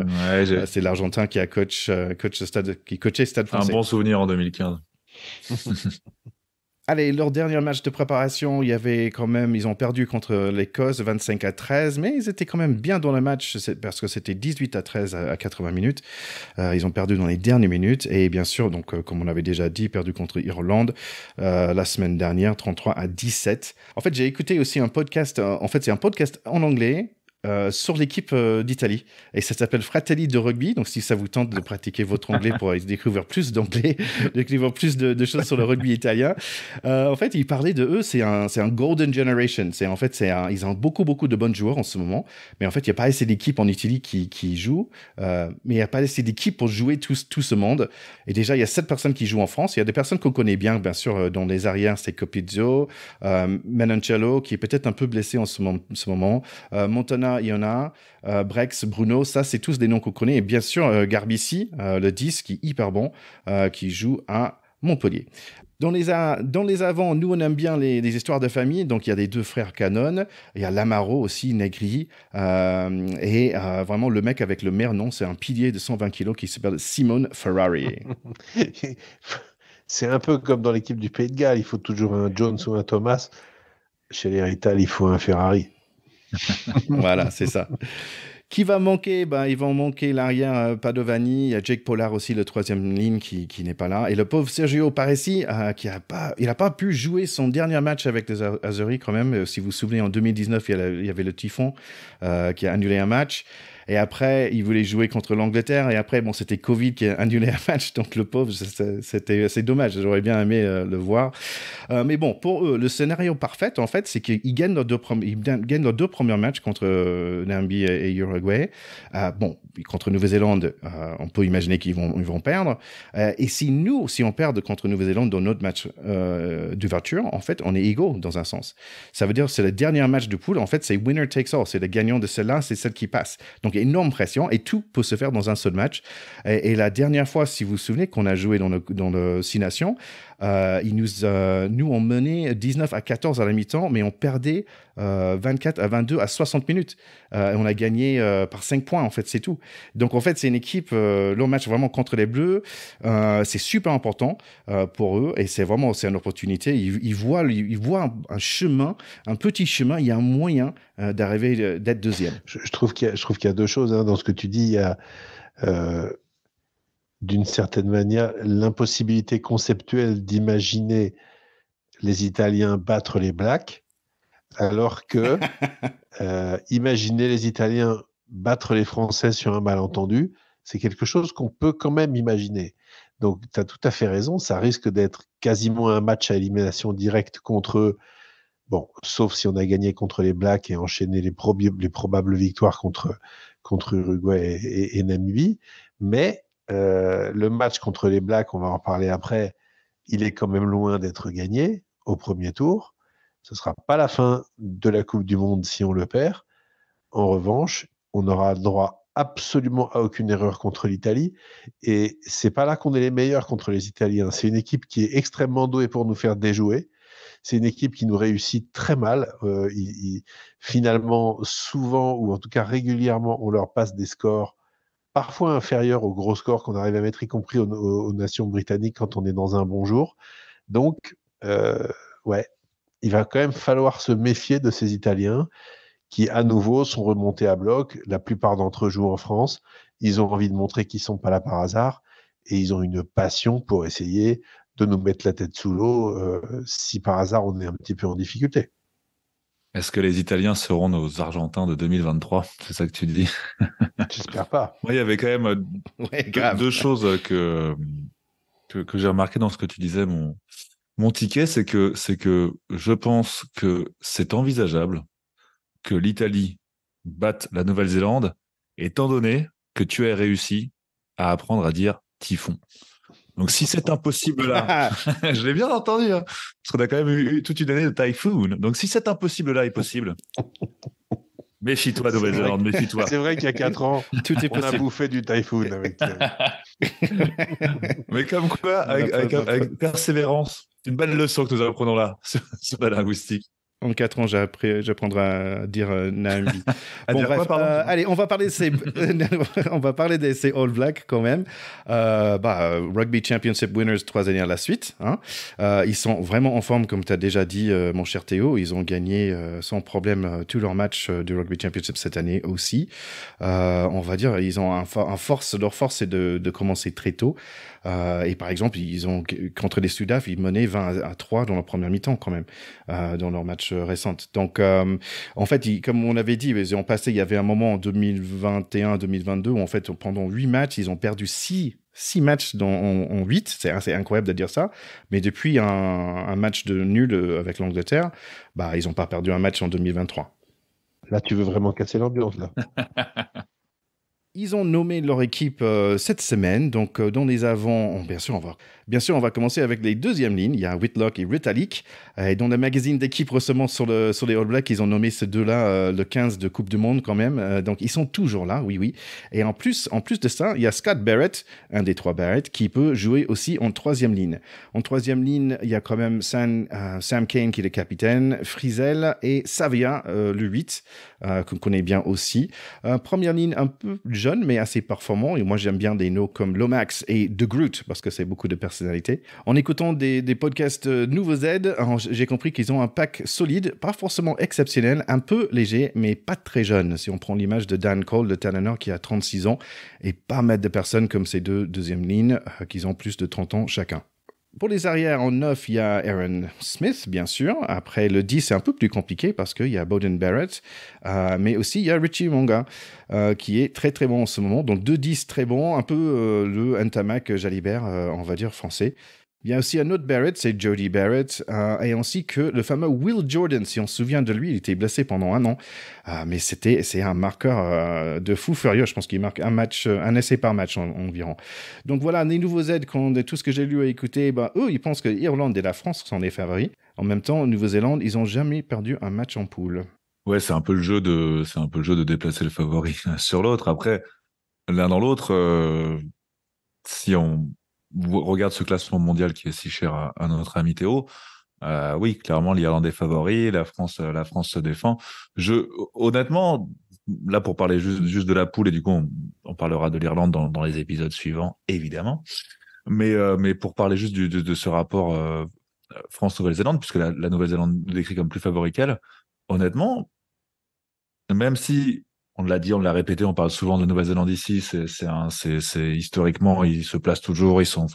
C'est l'Argentin qui coachait Stade Français. Un bon souvenir en 2015. Allez, leur dernier match de préparation, ils ont perdu contre l'Écosse 25-13, mais ils étaient quand même bien dans le match parce que c'était 18-13 à 80 minutes. Ils ont perdu dans les dernières minutes et bien sûr, donc comme on avait déjà dit, perdu contre l'Irlande la semaine dernière, 33-17. En fait, j'ai écouté aussi un podcast. En fait, c'est un podcast en anglais. Sur l'équipe d'Italie et ça s'appelle Fratelli de rugby, donc si ça vous tente de pratiquer votre anglais pour découvrir plus d'anglais, découvrir plus de choses sur le rugby italien, en fait ils parlaient de eux, c'est un golden generation, ils ont beaucoup de bons joueurs en ce moment, mais en fait il n'y a pas assez d'équipes en Italie qui jouent, mais il n'y a pas assez d'équipes pour jouer tout ce monde, et déjà il y a 7 personnes qui jouent en France, il y a des personnes qu'on connaît bien sûr dans les arrières, c'est Copizzo, Menoncello qui est peut-être un peu blessé en ce moment, Montana, il y en a, Brex, Bruno, ça c'est tous des noms qu'on connaît, et bien sûr Garbici, le 10 qui est hyper bon, qui joue à Montpellier. Dans les avants, nous on aime bien les histoires de famille, donc il y a des 2 frères Cannon, il y a Lamaro aussi, Negri, et vraiment le mec avec le meilleur nom, c'est un pilier de 120 kilos qui s'appelle Simone Ferrari. C'est un peu comme dans l'équipe du Pays de Galles, il faut toujours un Jones ou un Thomas, chez les Rital il faut un Ferrari. Voilà, c'est ça. Qui va manquer? Ils vont manquer l'arrière Padovani. Il y a Jake Pollard aussi, le 3e ligne qui n'est pas là. Et le pauvre Sergio Paresi, il n'a pas pu jouer son dernier match avec les Azzurri quand même. Si vous vous souvenez, en 2019, il y avait le typhon qui a annulé un match. Et après, il voulait jouer contre l'Angleterre. Et après, c'était Covid qui a annulé un match. Donc, le pauvre, c'est dommage. J'aurais bien aimé le voir. Mais bon, pour eux, le scénario parfait, en fait, c'est qu'ils gagnent leurs 2 premiers matchs contre Namibie et Uruguay. Contre Nouvelle-Zélande, on peut imaginer qu'ils vont perdre. Et si on perd contre Nouvelle-Zélande dans notre match d'ouverture, en fait, on est égaux dans un sens. Ça veut dire que c'est le dernier match de poule. En fait, c'est winner takes all. C'est le gagnant de celle-là, c'est celle qui passe. Donc, énorme pression et tout peut se faire dans un seul match. Et la dernière fois, si vous vous souvenez, qu'on a joué dans le 6 Nations, nous on menait 19-14 à la mi-temps, mais on perdait 24-22 à 60 minutes. On a gagné par 5 points, en fait, c'est tout. Donc, en fait, c'est une équipe, le match vraiment contre les Bleus, c'est super important pour eux et c'est une opportunité. Ils voient un chemin, un petit chemin, il y a un moyen d'arriver, d'être deuxième. Je trouve qu'il y a 2 choses dans ce que tu dis. Il y a d'une certaine manière l'impossibilité conceptuelle d'imaginer les Italiens battre les Blacks, alors que imaginer les Italiens battre les Français sur un malentendu, c'est quelque chose qu'on peut quand même imaginer. Donc tu as tout à fait raison, ça risque d'être quasiment un match à élimination directe contre eux. Bon, sauf si on a gagné contre les Blacks et enchaîné les probables victoires contre Uruguay et Namibie. Mais le match contre les Blacks, on va en parler après, il est quand même loin d'être gagné au premier tour. Ce ne sera pas la fin de la Coupe du Monde si on le perd. En revanche, on n'aura droit absolument à aucune erreur contre l'Italie. Et c'est pas là qu'on est les meilleurs contre les Italiens. C'est une équipe qui est extrêmement douée pour nous faire déjouer. C'est une équipe qui nous réussit très mal. Finalement, souvent, ou en tout cas régulièrement, on leur passe des scores parfois inférieurs aux gros scores qu'on arrive à mettre, y compris aux nations britanniques quand on est dans un bon jour. Donc, il va quand même falloir se méfier de ces Italiens qui, à nouveau, sont remontés à bloc. La plupart d'entre eux jouent en France. Ils ont envie de montrer qu'ils ne sont pas là par hasard et ils ont une passion pour essayer de nous mettre la tête sous l'eau si par hasard on est un petit peu en difficulté. Est-ce que les Italiens seront nos Argentins de 2023? C'est ça que tu dis? J'espère pas. Moi, il y avait quand même 2 choses que j'ai remarqué dans ce que tu disais. Mon ticket, c'est que je pense que c'est envisageable que l'Italie batte la Nouvelle-Zélande, étant donné que tu as réussi à apprendre à dire typhon. Donc, si c'est impossible-là, je l'ai bien entendu, hein, parce qu'on a quand même eu toute une année de typhoon. Donc, si cet impossible-là est possible, méfie-toi, Nouvelle-Zélande, méfie-toi. C'est vrai qu'il y a 4 ans, on a bouffé du typhoon avec Mais comme quoi, avec persévérance une belle leçon que nous apprenons là sur la linguistique. En 4 ans, j'apprendrai à dire Nambi. À Bon, dire bref, quoi, pardon allez, on va parler de ces All Blacks quand même. Rugby Championship winners 3 années à la suite. Hein. Ils sont vraiment en forme, comme tu as déjà dit, mon cher Théo. Ils ont gagné sans problème tous leurs matchs du Rugby Championship cette année aussi. On va dire, ils ont leur force, c'est de commencer très tôt. Et par exemple, contre les Sudaf, ils menaient 20-3 dans la première mi-temps quand même, dans leur match récente. Donc, en fait, comme on avait dit, ils ont passé, il y avait un moment en 2021-2022 où en fait, pendant 8 matchs, ils ont perdu 6 matchs en 8. C'est assez incroyable de dire ça. Mais depuis un match de nul avec l'Angleterre, ils n'ont pas perdu un match en 2023. Là, tu veux vraiment casser l'ambiance, là. Ils ont nommé leur équipe cette semaine, donc dans les avants, bien sûr, on va commencer avec les deuxièmes lignes. Il y a Whitlock et Retallick. Et dans le magazine d'équipe récemment sur les All Blacks, ils ont nommé ces deux-là le 15 de Coupe du Monde quand même. Donc ils sont toujours là, oui. Et en plus de ça, il y a Scott Barrett, un des 3 Barrett, qui peut jouer aussi en troisième ligne. En troisième ligne, il y a quand même Sam Cane qui est le capitaine, Frizel et Savia, le 8, qu'on connaît bien aussi. Première ligne un peu jeune, mais assez performant. Et moi, j'aime bien des noms comme Lomax et The Groot, parce que c'est beaucoup de personnalité. En écoutant des podcasts Nouveau Z, j'ai compris qu'ils ont un pack solide, pas forcément exceptionnel, un peu léger, mais pas très jeune. Si on prend l'image de Dan Cole, de Tanner, qui a 36 ans, et pas mettre de personnes comme ces deux deuxièmes lignes, qui ont plus de 30 ans chacun. Pour les arrières, en 9, il y a Aaron Smith, bien sûr. Après, le 10, c'est un peu plus compliqué parce qu'il y a Beauden Barrett. Mais aussi, il y a Richie Monga, qui est très, très bon en ce moment. Donc, 2-10, très bon. Un peu le Ntamak Jalibert, on va dire, français. Il y a aussi un autre Barrett, c'est Jody Barrett, et ainsi que le fameux Will Jordan. Si on se souvient de lui, il était blessé pendant 1 an, mais c'est un marqueur de fou furieux. Je pense qu'il marque un essai par match environ. Donc voilà, les nouveaux aides, tout ce que j'ai lu et écouté, eux, ils pensent que l'Irlande et la France sont les favoris. En même temps, en Nouvelle-Zélande, ils n'ont jamais perdu un match en poule. Ouais, c'est un peu le jeu de déplacer le favori sur l'autre. Après, l'un dans l'autre, si on regarde ce classement mondial qui est si cher à notre ami Théo, oui, clairement, l'Irlande est favori, la France se défend. Honnêtement, là, pour parler juste de la poule, et du coup, on parlera de l'Irlande dans les épisodes suivants, évidemment. Mais pour parler juste de ce rapport France-Nouvelle-Zélande, puisque la Nouvelle-Zélande nous décrit comme plus favori qu'elle, honnêtement, même si on l'a dit, on l'a répété, on parle souvent de Nouvelle-Zélande ici. C'est historiquement, ils se placent toujours, ils sont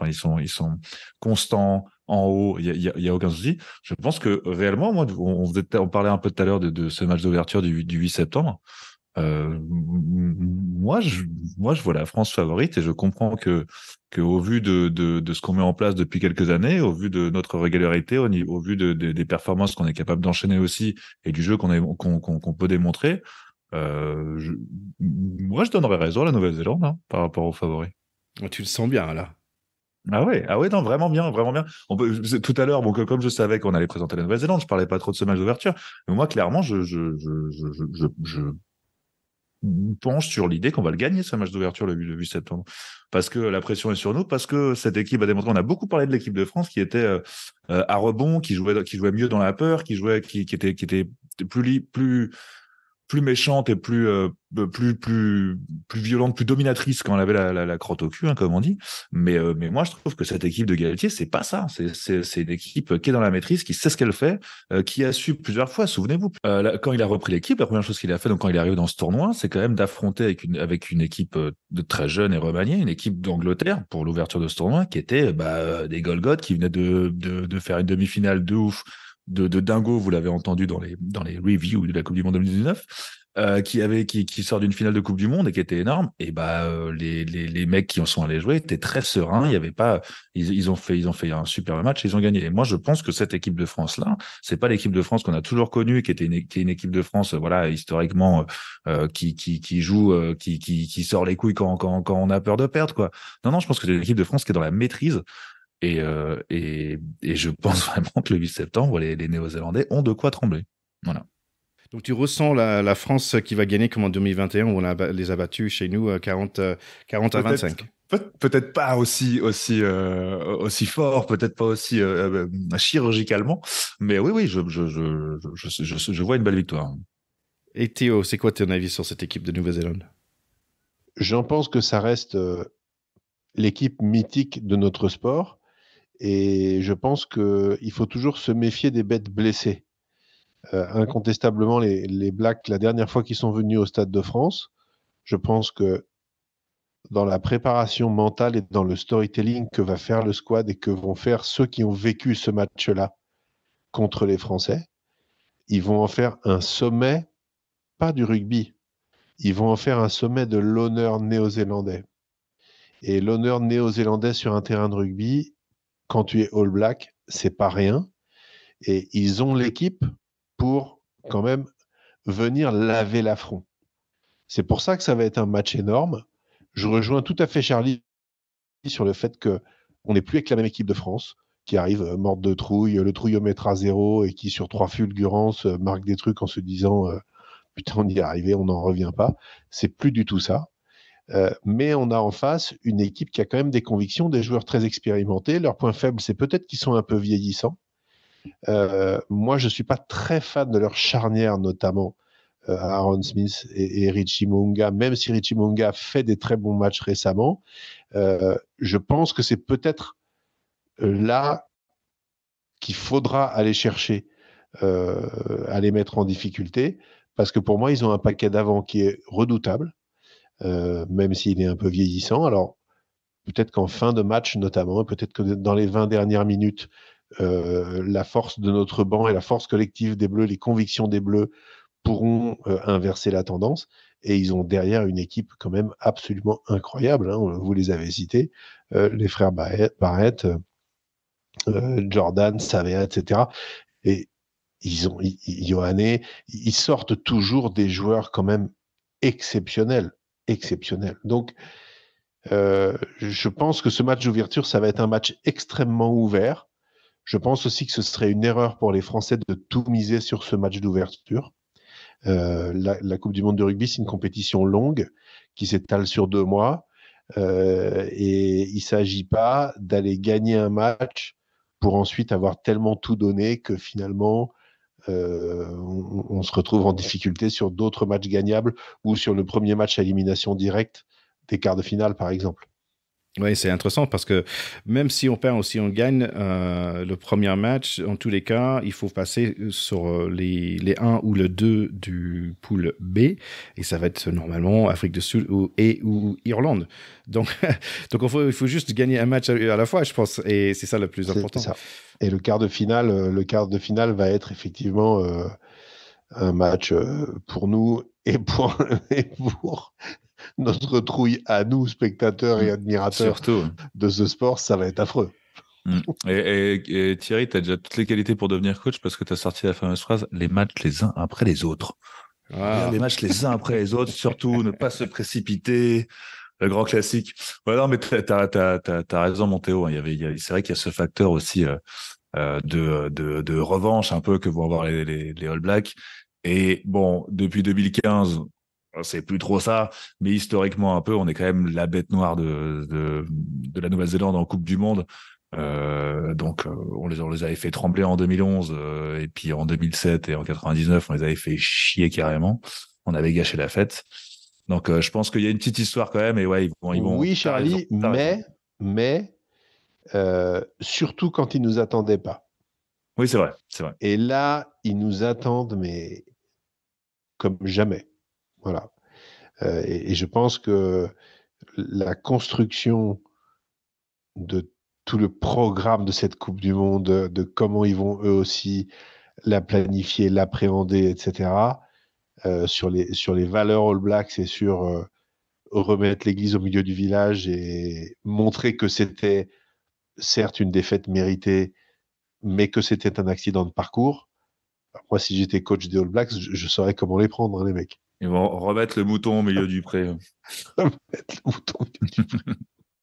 constants en haut. Il y a aucun souci. Je pense que réellement, moi, on parlait un peu tout à l'heure de ce match d'ouverture du 8 septembre. Moi, je vois la France favorite et je comprends que au vu de ce qu'on met en place depuis quelques années, au vu de notre régularité, au vu des performances qu'on est capable d'enchaîner aussi et du jeu qu'on peut démontrer. Moi, je donnerais raison à la Nouvelle-Zélande par rapport aux favoris. Tu le sens bien, là. Ah ouais, non, vraiment bien, vraiment bien. Tout à l'heure, comme je savais qu'on allait présenter la Nouvelle-Zélande, je parlais pas trop de ce match d'ouverture, mais moi, clairement, je penche sur l'idée qu'on va le gagner, ce match d'ouverture le 8 septembre. Parce que la pression est sur nous, parce que cette équipe a démontré, on a beaucoup parlé de l'équipe de France qui était à rebond, qui jouait mieux dans la peur, qui était plus méchante et plus violente, plus dominatrice quand elle avait la crotte au cul, comme on dit. Mais moi, je trouve que cette équipe de Galtier, c'est pas ça. C'est une équipe qui est dans la maîtrise, qui sait ce qu'elle fait, qui a su plusieurs fois. Souvenez-vous, quand il a repris l'équipe, la première chose qu'il a fait, donc quand il est arrivé dans ce tournoi, c'est quand même d'affronter avec une équipe de très jeune et remaniée, une équipe d'Angleterre pour l'ouverture de ce tournoi, qui était des Golgoth qui venaient de faire une demi-finale de ouf. De dingo, vous l'avez entendu dans les reviews de la Coupe du Monde 2019, qui sort d'une finale de Coupe du Monde et qui était énorme. Et les mecs qui en sont allés jouer étaient très sereins. Il y avait pas, ils ont fait un super match, ils ont gagné. Et moi, je pense que cette équipe de France là, c'est pas l'équipe de France qu'on a toujours connue, qui est une équipe de France, voilà, historiquement, qui joue, qui sort les couilles quand on a peur de perdre, quoi. Non, je pense que c'est l'équipe de France qui est dans la maîtrise. Et je pense vraiment que le 8 septembre, les Néo-Zélandais ont de quoi trembler. Voilà. Donc tu ressens la France qui va gagner comme en 2021 où on les a battus chez nous 40 à 25. Peut-être pas aussi fort, peut-être pas aussi chirurgicalement, mais oui, je vois une belle victoire. Et Théo, c'est quoi ton avis sur cette équipe de Nouvelle-Zélande? J'en pense que ça reste l'équipe mythique de notre sport. Et je pense qu'il faut toujours se méfier des bêtes blessées. Incontestablement, les Blacks, la dernière fois qu'ils sont venus au Stade de France, je pense que dans la préparation mentale et dans le storytelling que va faire le squad et que vont faire ceux qui ont vécu ce match-là contre les Français, ils vont en faire un sommet, pas du rugby, ils vont en faire un sommet de l'honneur néo-zélandais. Et l'honneur néo-zélandais sur un terrain de rugby, quand tu es All Black, c'est pas rien. Et ils ont l'équipe pour quand même venir laver l'affront. C'est pour ça que ça va être un match énorme. Je rejoins tout à fait Charlie sur le fait qu'on n'est plus avec la même équipe de France qui arrive morte de trouille, le trouillomètre à 0 et qui sur 3 fulgurances marque des trucs en se disant putain on y est arrivé, on n'en revient pas. C'est plus du tout ça. Mais on a en face une équipe qui a quand même des convictions, des joueurs très expérimentés. Leur point faible, c'est peut-être qu'ils sont un peu vieillissants. Moi, je ne suis pas très fan de leur charnière, notamment Aaron Smith et Richie Mo'unga, même si Richie Mo'unga fait des très bons matchs récemment. Je pense que c'est peut-être là qu'il faudra aller chercher à les mettre en difficulté, parce que pour moi, ils ont un paquet d'avant qui est redoutable, même s'il est un peu vieillissant. Alors, peut-être qu'en fin de match, notamment, peut-être que dans les 20 dernières minutes, la force de notre banc et la force collective des Bleus, les convictions des Bleus pourront inverser la tendance. Et ils ont derrière une équipe quand même absolument incroyable. Hein. Vous les avez cités, les frères Barrett, Jordan, Savea, etc. Et Ioane, ils sortent toujours des joueurs quand même exceptionnels. Donc, je pense que ce match d'ouverture, ça va être un match extrêmement ouvert. Je pense aussi que ce serait une erreur pour les Français de tout miser sur ce match d'ouverture. La Coupe du Monde de rugby, c'est une compétition longue qui s'étale sur 2 mois. Et il ne s'agit pas d'aller gagner un match pour ensuite avoir tellement tout donné que finalement, on se retrouve en difficulté sur d'autres matchs gagnables ou sur le premier match à élimination directe des quarts de finale, par exemple. Oui, c'est intéressant parce que même si on perd ou si on gagne le premier match, en tous les cas, il faut passer sur les 1 ou le 2 du pool B et ça va être normalement Afrique du Sud ou Irlande. Donc il faut juste gagner un match à la fois, je pense, et c'est ça le plus important. C'est ça. Et le quart de finale va être effectivement un match pour nous et pour notre trouille à nous, spectateurs et admirateurs de ce sport, ça va être affreux. Et Thierry, tu as déjà toutes les qualités pour devenir coach parce que tu as sorti la fameuse phrase « les matchs les uns après les autres ». Les matchs les uns après les autres, surtout ne pas se précipiter, le grand classique. Ouais, non, mais t'as raison, mon Théo. C'est vrai qu'il y a ce facteur aussi de revanche un peu que vont avoir les All Blacks. Et bon, depuis 2015, c'est plus trop ça, mais historiquement un peu, on est quand même la bête noire de la Nouvelle-Zélande en Coupe du Monde. Donc on les avait fait trembler en 2011 et puis en 2007 et en 99 on les avait fait chier carrément, on avait gâché la fête. Donc je pense qu'il y a une petite histoire quand même et ouais ils vont oui Charlie, mais surtout quand ils nous attendaient pas. Oui, c'est vrai. Et là ils nous attendent mais comme jamais. Voilà. Et je pense que la construction de tout le programme de cette Coupe du Monde, de comment ils vont eux aussi la planifier, l'appréhender, etc., sur les valeurs All Blacks et sur remettre l'église au milieu du village et montrer que c'était certes une défaite méritée, mais que c'était un accident de parcours. Moi, si j'étais coach des All Blacks, je saurais comment les prendre, hein, les mecs. Ils vont remettre le mouton au milieu du pré. Remettre le mouton au milieu du pré.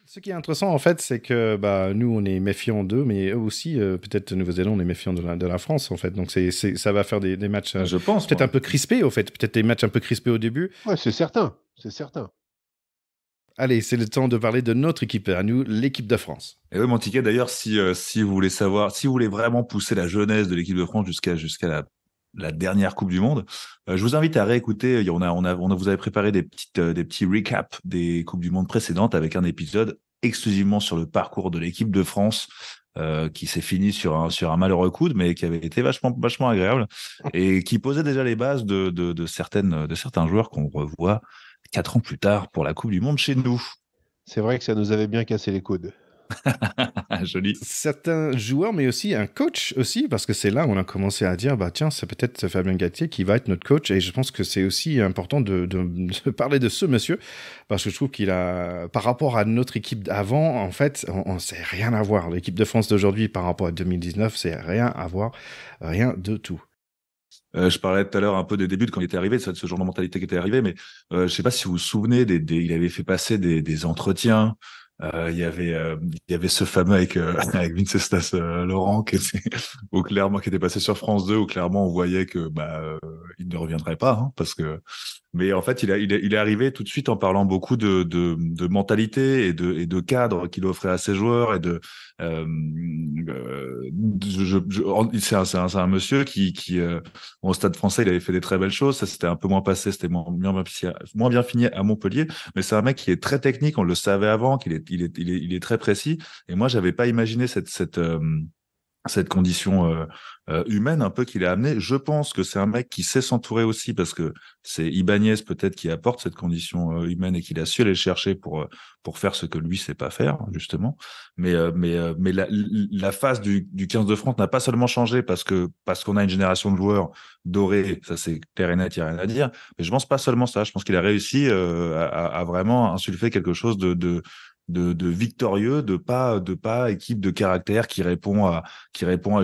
Ce qui est intéressant, en fait, c'est que nous, on est méfiants d'eux, mais eux aussi, peut-être Nouvelle-Zélande, on est méfiants de la France, en fait. Donc, ça va faire des matchs je pense, peut-être un peu crispés, au fait. Peut-être des matchs un peu crispés au début. Ouais, c'est certain. Allez, c'est le temps de parler de notre équipe à nous, l'équipe de France. Et oui, mon ticket, d'ailleurs, si vous voulez savoir, si vous voulez vraiment pousser la jeunesse de l'équipe de France jusqu'à la dernière Coupe du Monde, je vous invite à réécouter. Vous avez préparé des petits recaps des Coupes du Monde précédentes avec un épisode exclusivement sur le parcours de l'équipe de France, qui s'est fini sur un malheureux coude, mais qui avait été vachement agréable et qui posait déjà les bases de certains joueurs qu'on revoit 4 ans plus tard pour la Coupe du Monde chez nous. C'est vrai que ça nous avait bien cassé les coudes. Joli. Certains joueurs, mais aussi un coach aussi, parce que c'est là où on a commencé à dire, bah tiens, c'est peut-être Fabien Galtier qui va être notre coach, et je pense que c'est aussi important de parler de ce monsieur, parce que je trouve qu'il a, par rapport à notre équipe d'avant, en fait, on sait rien à voir. L'équipe de France d'aujourd'hui par rapport à 2019, c'est rien à voir, rien de tout. Je parlais tout à l'heure un peu des débuts quand il était arrivé, de ce genre de mentalité qui était arrivé, mais je sais pas si vous vous souvenez, il avait fait passer des entretiens. Il y avait ce fameux avec Wenceslas Laurent qui était passé sur France 2, où clairement on voyait que il ne reviendrait pas, hein, parce que. Mais en fait, il est arrivé tout de suite en parlant beaucoup de mentalité et de cadre qu'il offrait à ses joueurs et c'est un monsieur qui au Stade Français, il avait fait des très belles choses. Ça, c'était un peu moins passé, c'était moins bien fini à Montpellier. Mais c'est un mec qui est très technique. On le savait avant, qu'il est très précis. Et moi, j'avais pas imaginé cette condition humaine un peu qu'il a amené. Je pense que c'est un mec qui sait s'entourer aussi, parce que c'est Ibanez peut-être qui apporte cette condition humaine et qu'il a su aller le chercher pour faire ce que lui sait pas faire, justement. Mais la phase du 15 de France n'a pas seulement changé parce qu'on a une génération de joueurs dorés, ça c'est clair et net, il n'y a rien à dire. Mais je pense pas seulement ça. Je pense qu'il a réussi à vraiment insuffler quelque chose de victorieux, de pas équipe de caractère qui répond à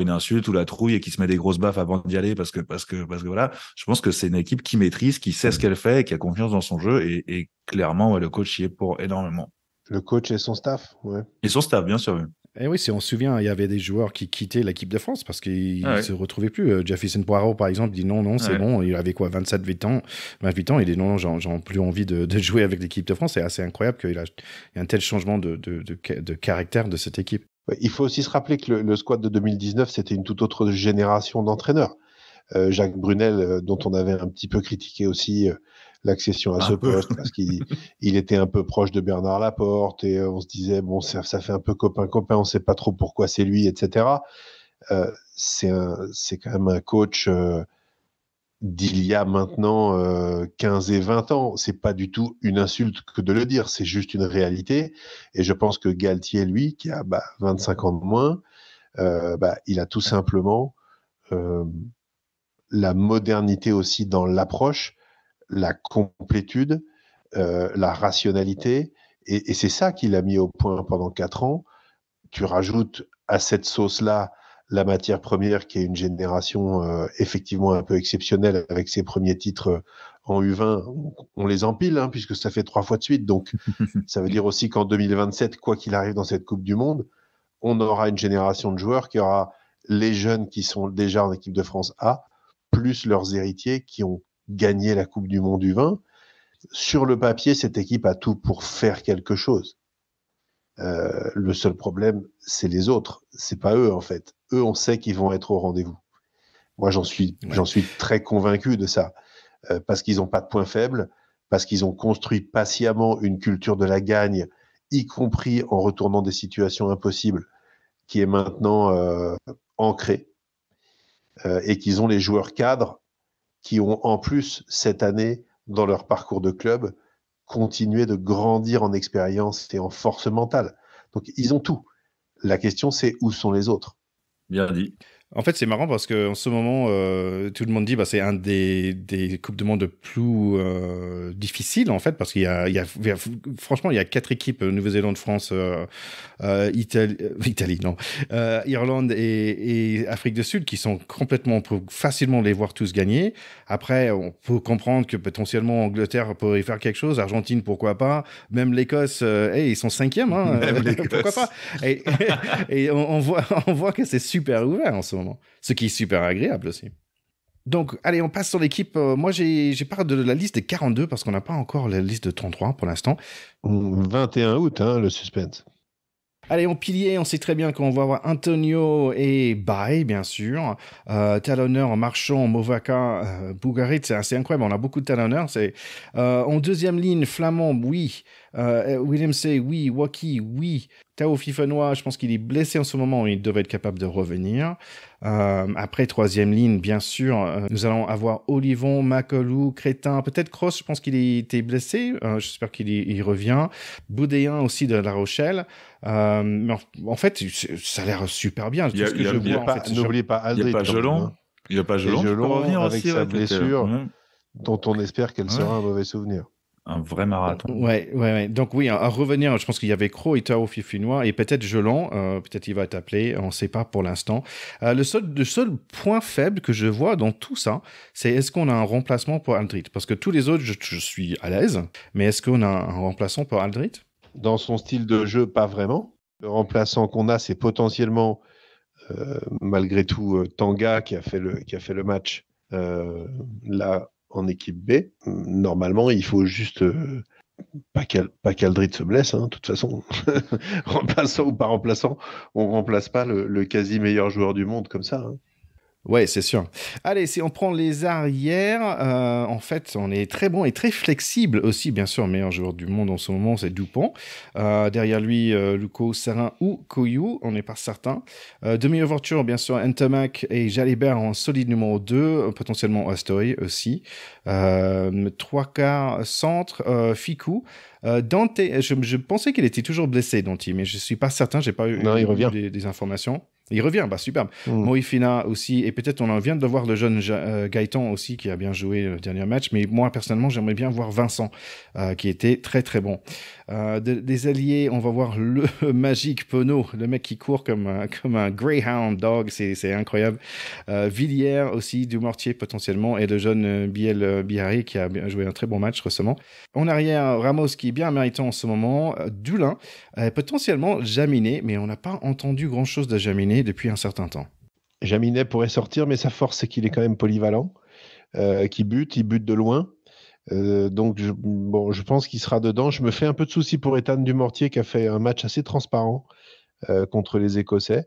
une insulte ou la trouille et qui se met des grosses baffes avant d'y aller parce que voilà. Je pense que c'est une équipe qui maîtrise, qui sait ce qu'elle fait et qui a confiance dans son jeu, et clairement, ouais, le coach y est pour énormément. Le coach et son staff, ouais. Et son staff, bien sûr. Oui. Et oui, si on se souvient, il y avait des joueurs qui quittaient l'équipe de France parce qu'ils ne se retrouvaient plus. Jefferson Poirot, par exemple, dit non, c'est bon. Il avait quoi, 28 ans. Il dit non, j'ai plus envie de jouer avec l'équipe de France. C'est assez incroyable qu'il y ait un tel changement de caractère de cette équipe. Il faut aussi se rappeler que le squad de 2019, c'était une toute autre génération d'entraîneurs. Jacques Brunel, dont on avait un petit peu critiqué aussi l'accession à ce poste, parce qu'il était un peu proche de Bernard Laporte, et on se disait, bon, ça fait un peu copain-copain, on ne sait pas trop pourquoi c'est lui, etc. C'est quand même un coach d'il y a maintenant 15 et 20 ans. C'est pas du tout une insulte que de le dire, c'est juste une réalité. Et je pense que Galtier, lui, qui a 25 ans de moins, il a tout simplement la modernité aussi dans l'approche, la complétude, la rationalité, et c'est ça qu'il a mis au point pendant 4 ans. Tu rajoutes à cette sauce-là la matière première, qui est une génération effectivement un peu exceptionnelle, avec ses premiers titres en U20, on les empile, hein, puisque ça fait 3 fois de suite, donc ça veut dire aussi qu'en 2027, quoi qu'il arrive dans cette Coupe du Monde, on aura une génération de joueurs qui aura les jeunes qui sont déjà en équipe de France A, plus leurs héritiers qui ont gagné la Coupe du Monde U20. Sur le papier, cette équipe a tout pour faire quelque chose. Le seul problème, c'est les autres. C'est pas eux, en fait. Eux, on sait qu'ils vont être au rendez-vous. Moi, j'en suis très convaincu de ça. Parce qu'ils n'ont pas de points faibles, parce qu'ils ont construit patiemment une culture de la gagne, y compris en retournant des situations impossibles, qui est maintenant ancrée. Et qu'ils ont les joueurs cadres qui ont en plus, cette année, dans leur parcours de club, continué de grandir en expérience et en force mentale. Donc, ils ont tout. La question, c'est où sont les autres ? Bien dit. En fait, c'est marrant parce qu'en ce moment, tout le monde dit c'est un des Coupes du Monde de plus difficiles, en fait, parce qu'il y a franchement, il y a 4 équipes, Nouvelle-Zélande, France, Italie, non, Irlande et Afrique du Sud, qui sont complètement, on peut facilement les voir tous gagner. Après, on peut comprendre que potentiellement Angleterre pourrait faire quelque chose, Argentine, pourquoi pas, même l'Écosse, ils sont 5e, hein, pourquoi pas. Et on voit que c'est super ouvert en ce moment. Ce qui est super agréable aussi. Donc, allez, on passe sur l'équipe. Moi, j'ai parlé de la liste des 42 parce qu'on n'a pas encore la liste de 33 pour l'instant. 21 août, hein, le suspense. Allez, en pilier, on sait très bien qu'on va avoir Antonio et Bay, bien sûr. Talonneur, Marchand, Movaca, Bougarit, c'est assez incroyable. On a beaucoup de talonneurs. En deuxième ligne, Flamand, oui. William C, oui. Waki, oui. Tao Fifanois, je pense qu'il est blessé en ce moment. Il devrait être capable de revenir. Après, troisième ligne, bien sûr, nous allons avoir Olivon, Macolou, Crétin, peut-être Cross, je pense qu'il était blessé. J'espère qu'il revient. Boudéen aussi de La Rochelle. Mais en fait, ça a l'air super bien. N'oubliez pas Aldrit. Il n'y a pas Gelon. Il n'y a pas Gelon qui peut revenir avec aussi, sa blessure, dont on espère qu'elle sera un mauvais souvenir. Un vrai marathon. Ouais. Donc oui, à revenir, je pense qu'il y avait Cro et Tao Fifinois et peut-être Gelon, peut-être il va être appelé, on ne sait pas pour l'instant. Le seul point faible que je vois dans tout ça, c'est est-ce qu'on a un remplacement pour Aldrit? Parce que tous les autres, je suis à l'aise, mais est-ce qu'on a un remplaçant pour Aldrit? Dans son style de jeu, pas vraiment. Le remplaçant qu'on a, c'est potentiellement, malgré tout, Tanga qui a fait le match là en équipe B. Normalement, il faut juste pas qu'Aldrit se blesse, hein, de toute façon. Remplaçant ou pas remplaçant, on remplace pas le quasi meilleur joueur du monde comme ça. Hein. Ouais, c'est sûr. Allez, si on prend les arrières, en fait, on est très bon et très flexible aussi, bien sûr. Le meilleur joueur du monde en ce moment, c'est Dupont. Derrière lui, Luco, Serin ou Koyou, on n'est pas certain. Demi-ouverture, bien sûr, Ntamak et Jalibert en solide numéro 2, potentiellement Astoy aussi. Trois quarts centre, Ficou. Dante, je pensais qu'il était toujours blessé, Dante, mais je ne suis pas certain, j'ai pas eu des informations. Il revient, superbe. Moïfina aussi, et peut-être on en vient de voir le jeune Gaëtan aussi qui a bien joué le dernier match, mais moi personnellement j'aimerais bien voir Vincent qui était très très bon. Des alliés, on va voir le magique Penaud, le mec qui court comme un Greyhound dog, c'est incroyable. Villiers aussi, Dumortier potentiellement, et le jeune Biel Bihari qui a joué un très bon match récemment. En arrière, Ramos qui est bien méritant en ce moment, Dulin, potentiellement Jaminet, mais on n'a pas entendu grand-chose de Jaminet depuis un certain temps. Jaminet pourrait sortir, mais sa force, c'est qu'il est quand même polyvalent, il bute de loin. Donc, je pense qu'il sera dedans. Je me fais un peu de soucis pour Ethan Dumortier qui a fait un match assez transparent contre les Écossais.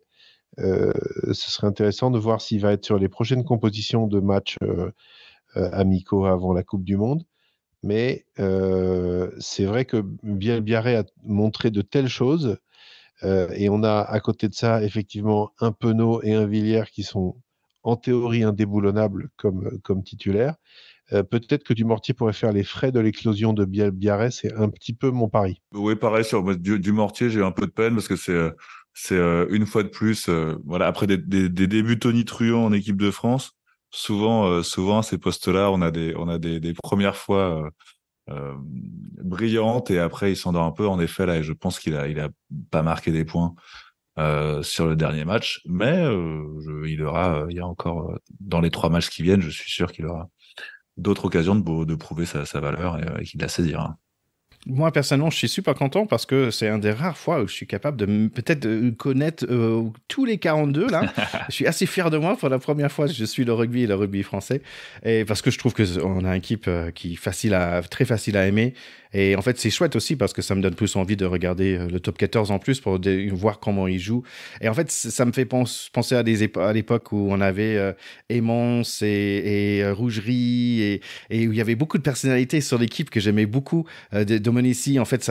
Ce serait intéressant de voir s'il va être sur les prochaines compositions de matchs amicaux avant la Coupe du Monde. Mais c'est vrai que Biel Biarré a montré de telles choses. Et on a à côté de ça, effectivement, un Penaud et un Villiers qui sont en théorie indéboulonnables comme titulaires. Peut-être que Dumortier pourrait faire les frais de l'éclosion de Biel Biarré, c'est un petit peu mon pari. Oui, pareil, sur Dumortier, j'ai un peu de peine parce que c'est une fois de plus, voilà, après des débuts tonitruants en équipe de France, souvent à ces postes-là, on a des premières fois brillantes et après il s'endort un peu. En effet, là, je pense qu'il a pas marqué des points sur le dernier match, mais il y a encore dans les 3 matchs qui viennent, je suis sûr qu'il aura d'autres occasions de prouver sa valeur et qu'il la saisira. Moi, personnellement, je suis super content parce que c'est un des rares fois où je suis capable de peut-être connaître tous les 42, là. Je suis assez fier de moi. Pour la première fois, je suis le rugby français. Et parce que je trouve qu'on a une équipe qui est très facile à aimer. Et en fait, c'est chouette aussi parce que ça me donne plus envie de regarder le top 14 en plus pour voir comment ils jouent. Et en fait, ça me fait penser à l'époque où on avait Aimons et Rougerie et où il y avait beaucoup de personnalités sur l'équipe que j'aimais beaucoup. Domenici, en fait,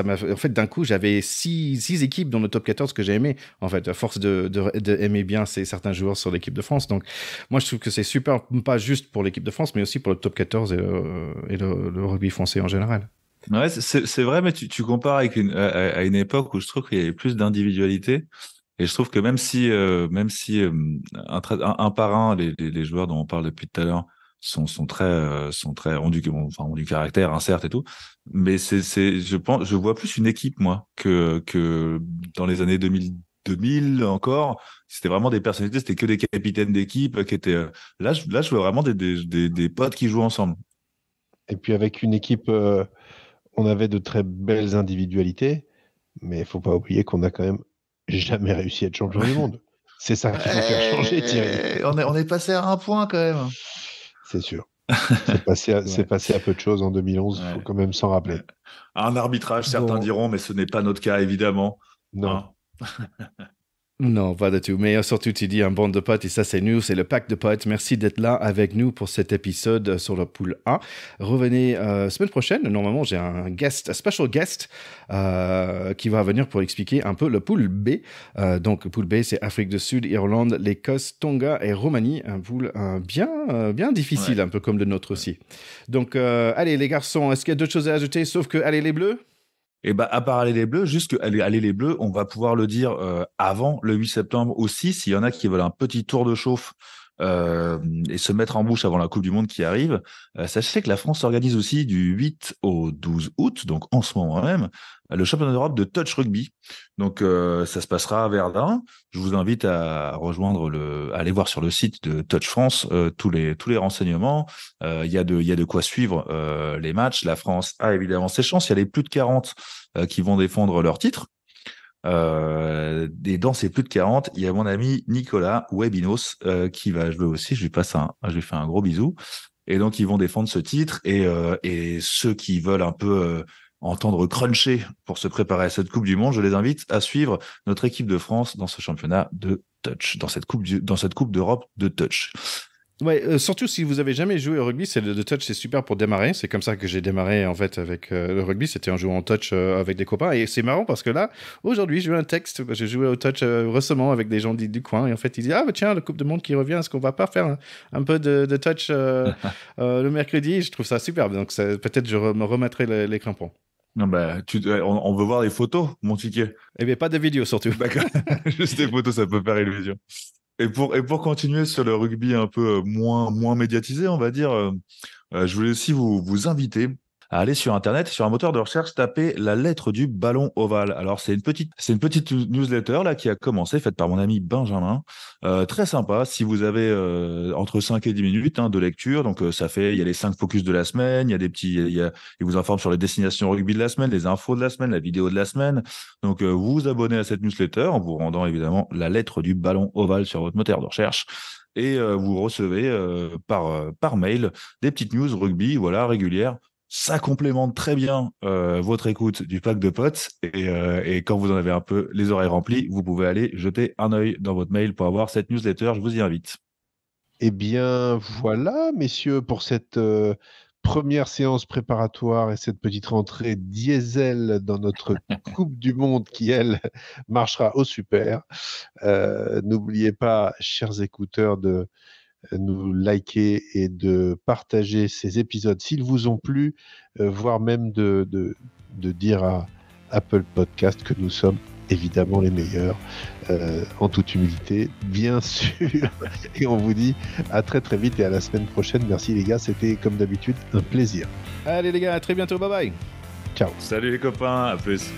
d'un coup, j'avais 6 équipes dans le top 14 que j'ai aimé, en fait, à force de aimer bien certains joueurs sur l'équipe de France. Donc, moi, je trouve que c'est super, pas juste pour l'équipe de France, mais aussi pour le top 14 et le rugby français en général. Ouais, c'est vrai, mais tu compares avec à une époque où je trouve qu'il y avait plus d'individualité. Et je trouve que même si un par un, les joueurs dont on parle depuis tout à l'heure sont très ont du caractère, hein, certes et tout, mais je vois plus une équipe moi que dans les années 2000 encore, c'était vraiment des personnalités, c'était que des capitaines d'équipe qui étaient là je vois vraiment des potes qui jouent ensemble. Et puis avec une équipe on avait de très belles individualités, mais il faut pas oublier qu'on a quand même jamais réussi à être champion du monde. C'est ça qu'il faut faire changer, Thierry. On est passé à un point quand même. C'est sûr. C'est passé à peu de choses en 2011, il faut quand même s'en rappeler. Un arbitrage, certains diront, mais ce n'est pas notre cas, évidemment. Non. Non, pas du tout. Mais surtout, tu dis un bande de potes, et ça, c'est nous, c'est le pack de potes. Merci d'être là avec nous pour cet épisode sur le pool A. Revenez semaine prochaine. Normalement, j'ai un special guest qui va venir pour expliquer un peu le pool B. Donc, le pool B, c'est Afrique du Sud, Irlande, l'Écosse, Tonga et Roumanie. Un pool bien difficile, un peu comme le nôtre aussi. Donc, allez, les garçons, est-ce qu'il y a d'autres choses à ajouter, sauf que, allez, les Bleus? Et à part aller les Bleus, juste que aller les Bleus, on va pouvoir le dire avant le 8 septembre aussi, s'il y en a qui veulent un petit tour de chauffe et se mettre en bouche avant la Coupe du Monde qui arrive. Sachez que la France organise aussi du 8 au 12 août, donc en ce moment même, le championnat d'Europe de touch rugby. Donc ça se passera à Verdun. Je vous invite à aller voir sur le site de Touch France tous les renseignements. Il y a de quoi suivre les matchs. La France a évidemment ses chances. Il y a les plus de 40 qui vont défendre leur titre. Et dans ces plus de 40, il y a mon ami Nicolas Webinos qui va jouer aussi. Je lui fais un gros bisou. Et donc ils vont défendre ce titre. Et ceux qui veulent un peu entendre cruncher pour se préparer à cette Coupe du Monde, je les invite à suivre notre équipe de France dans ce championnat de touch, dans cette Coupe d'Europe de touch. Ouais, surtout si vous avez jamais joué au rugby, le touch, c'est super pour démarrer. C'est comme ça que j'ai démarré en fait avec le rugby. C'était en jouant en touch avec des copains. Et c'est marrant parce que là, aujourd'hui, j'ai eu un texte. J'ai joué au touch récemment avec des gens du coin. Et en fait, ils disent tiens, la Coupe du Monde qui revient. Est-ce qu'on va pas faire un peu de touch le mercredi? Je trouve ça superbe. Donc peut-être je me remettrai les crampons. Non, on veut voir les photos, mon ticket. Eh bien, pas de vidéos surtout. D'accord. Juste des photos, ça peut faire illusion. Et pour continuer sur le rugby un peu moins médiatisé, on va dire, je voulais aussi vous inviter à aller sur Internet, sur un moteur de recherche, taper la lettre du ballon ovale. Alors, c'est une petite newsletter là qui a commencé, faite par mon ami Benjamin. Très sympa, si vous avez entre 5 et 10 minutes de lecture. Donc, il y a les 5 focus de la semaine, il vous informe sur les destinations rugby de la semaine, les infos de la semaine, la vidéo de la semaine. Donc, vous vous abonnez à cette newsletter en vous rendant évidemment la lettre du ballon ovale sur votre moteur de recherche. Et vous recevez par mail des petites news rugby, voilà, régulières. Ça complémente très bien votre écoute du pack de potes et quand vous en avez un peu les oreilles remplies, vous pouvez aller jeter un œil dans votre mail pour avoir cette newsletter. Je vous y invite. Eh bien, voilà, messieurs, pour cette première séance préparatoire et cette petite rentrée diesel dans notre Coupe du Monde qui, elle, marchera au super. N'oubliez pas, chers écouteurs, de nous liker et de partager ces épisodes s'ils vous ont plu, voire même de dire à Apple Podcast que nous sommes évidemment les meilleurs, en toute humilité, bien sûr. Et on vous dit à très très vite et à la semaine prochaine. Merci les gars, c'était comme d'habitude un plaisir. Allez les gars, à très bientôt, bye bye. Ciao. Salut les copains, à plus.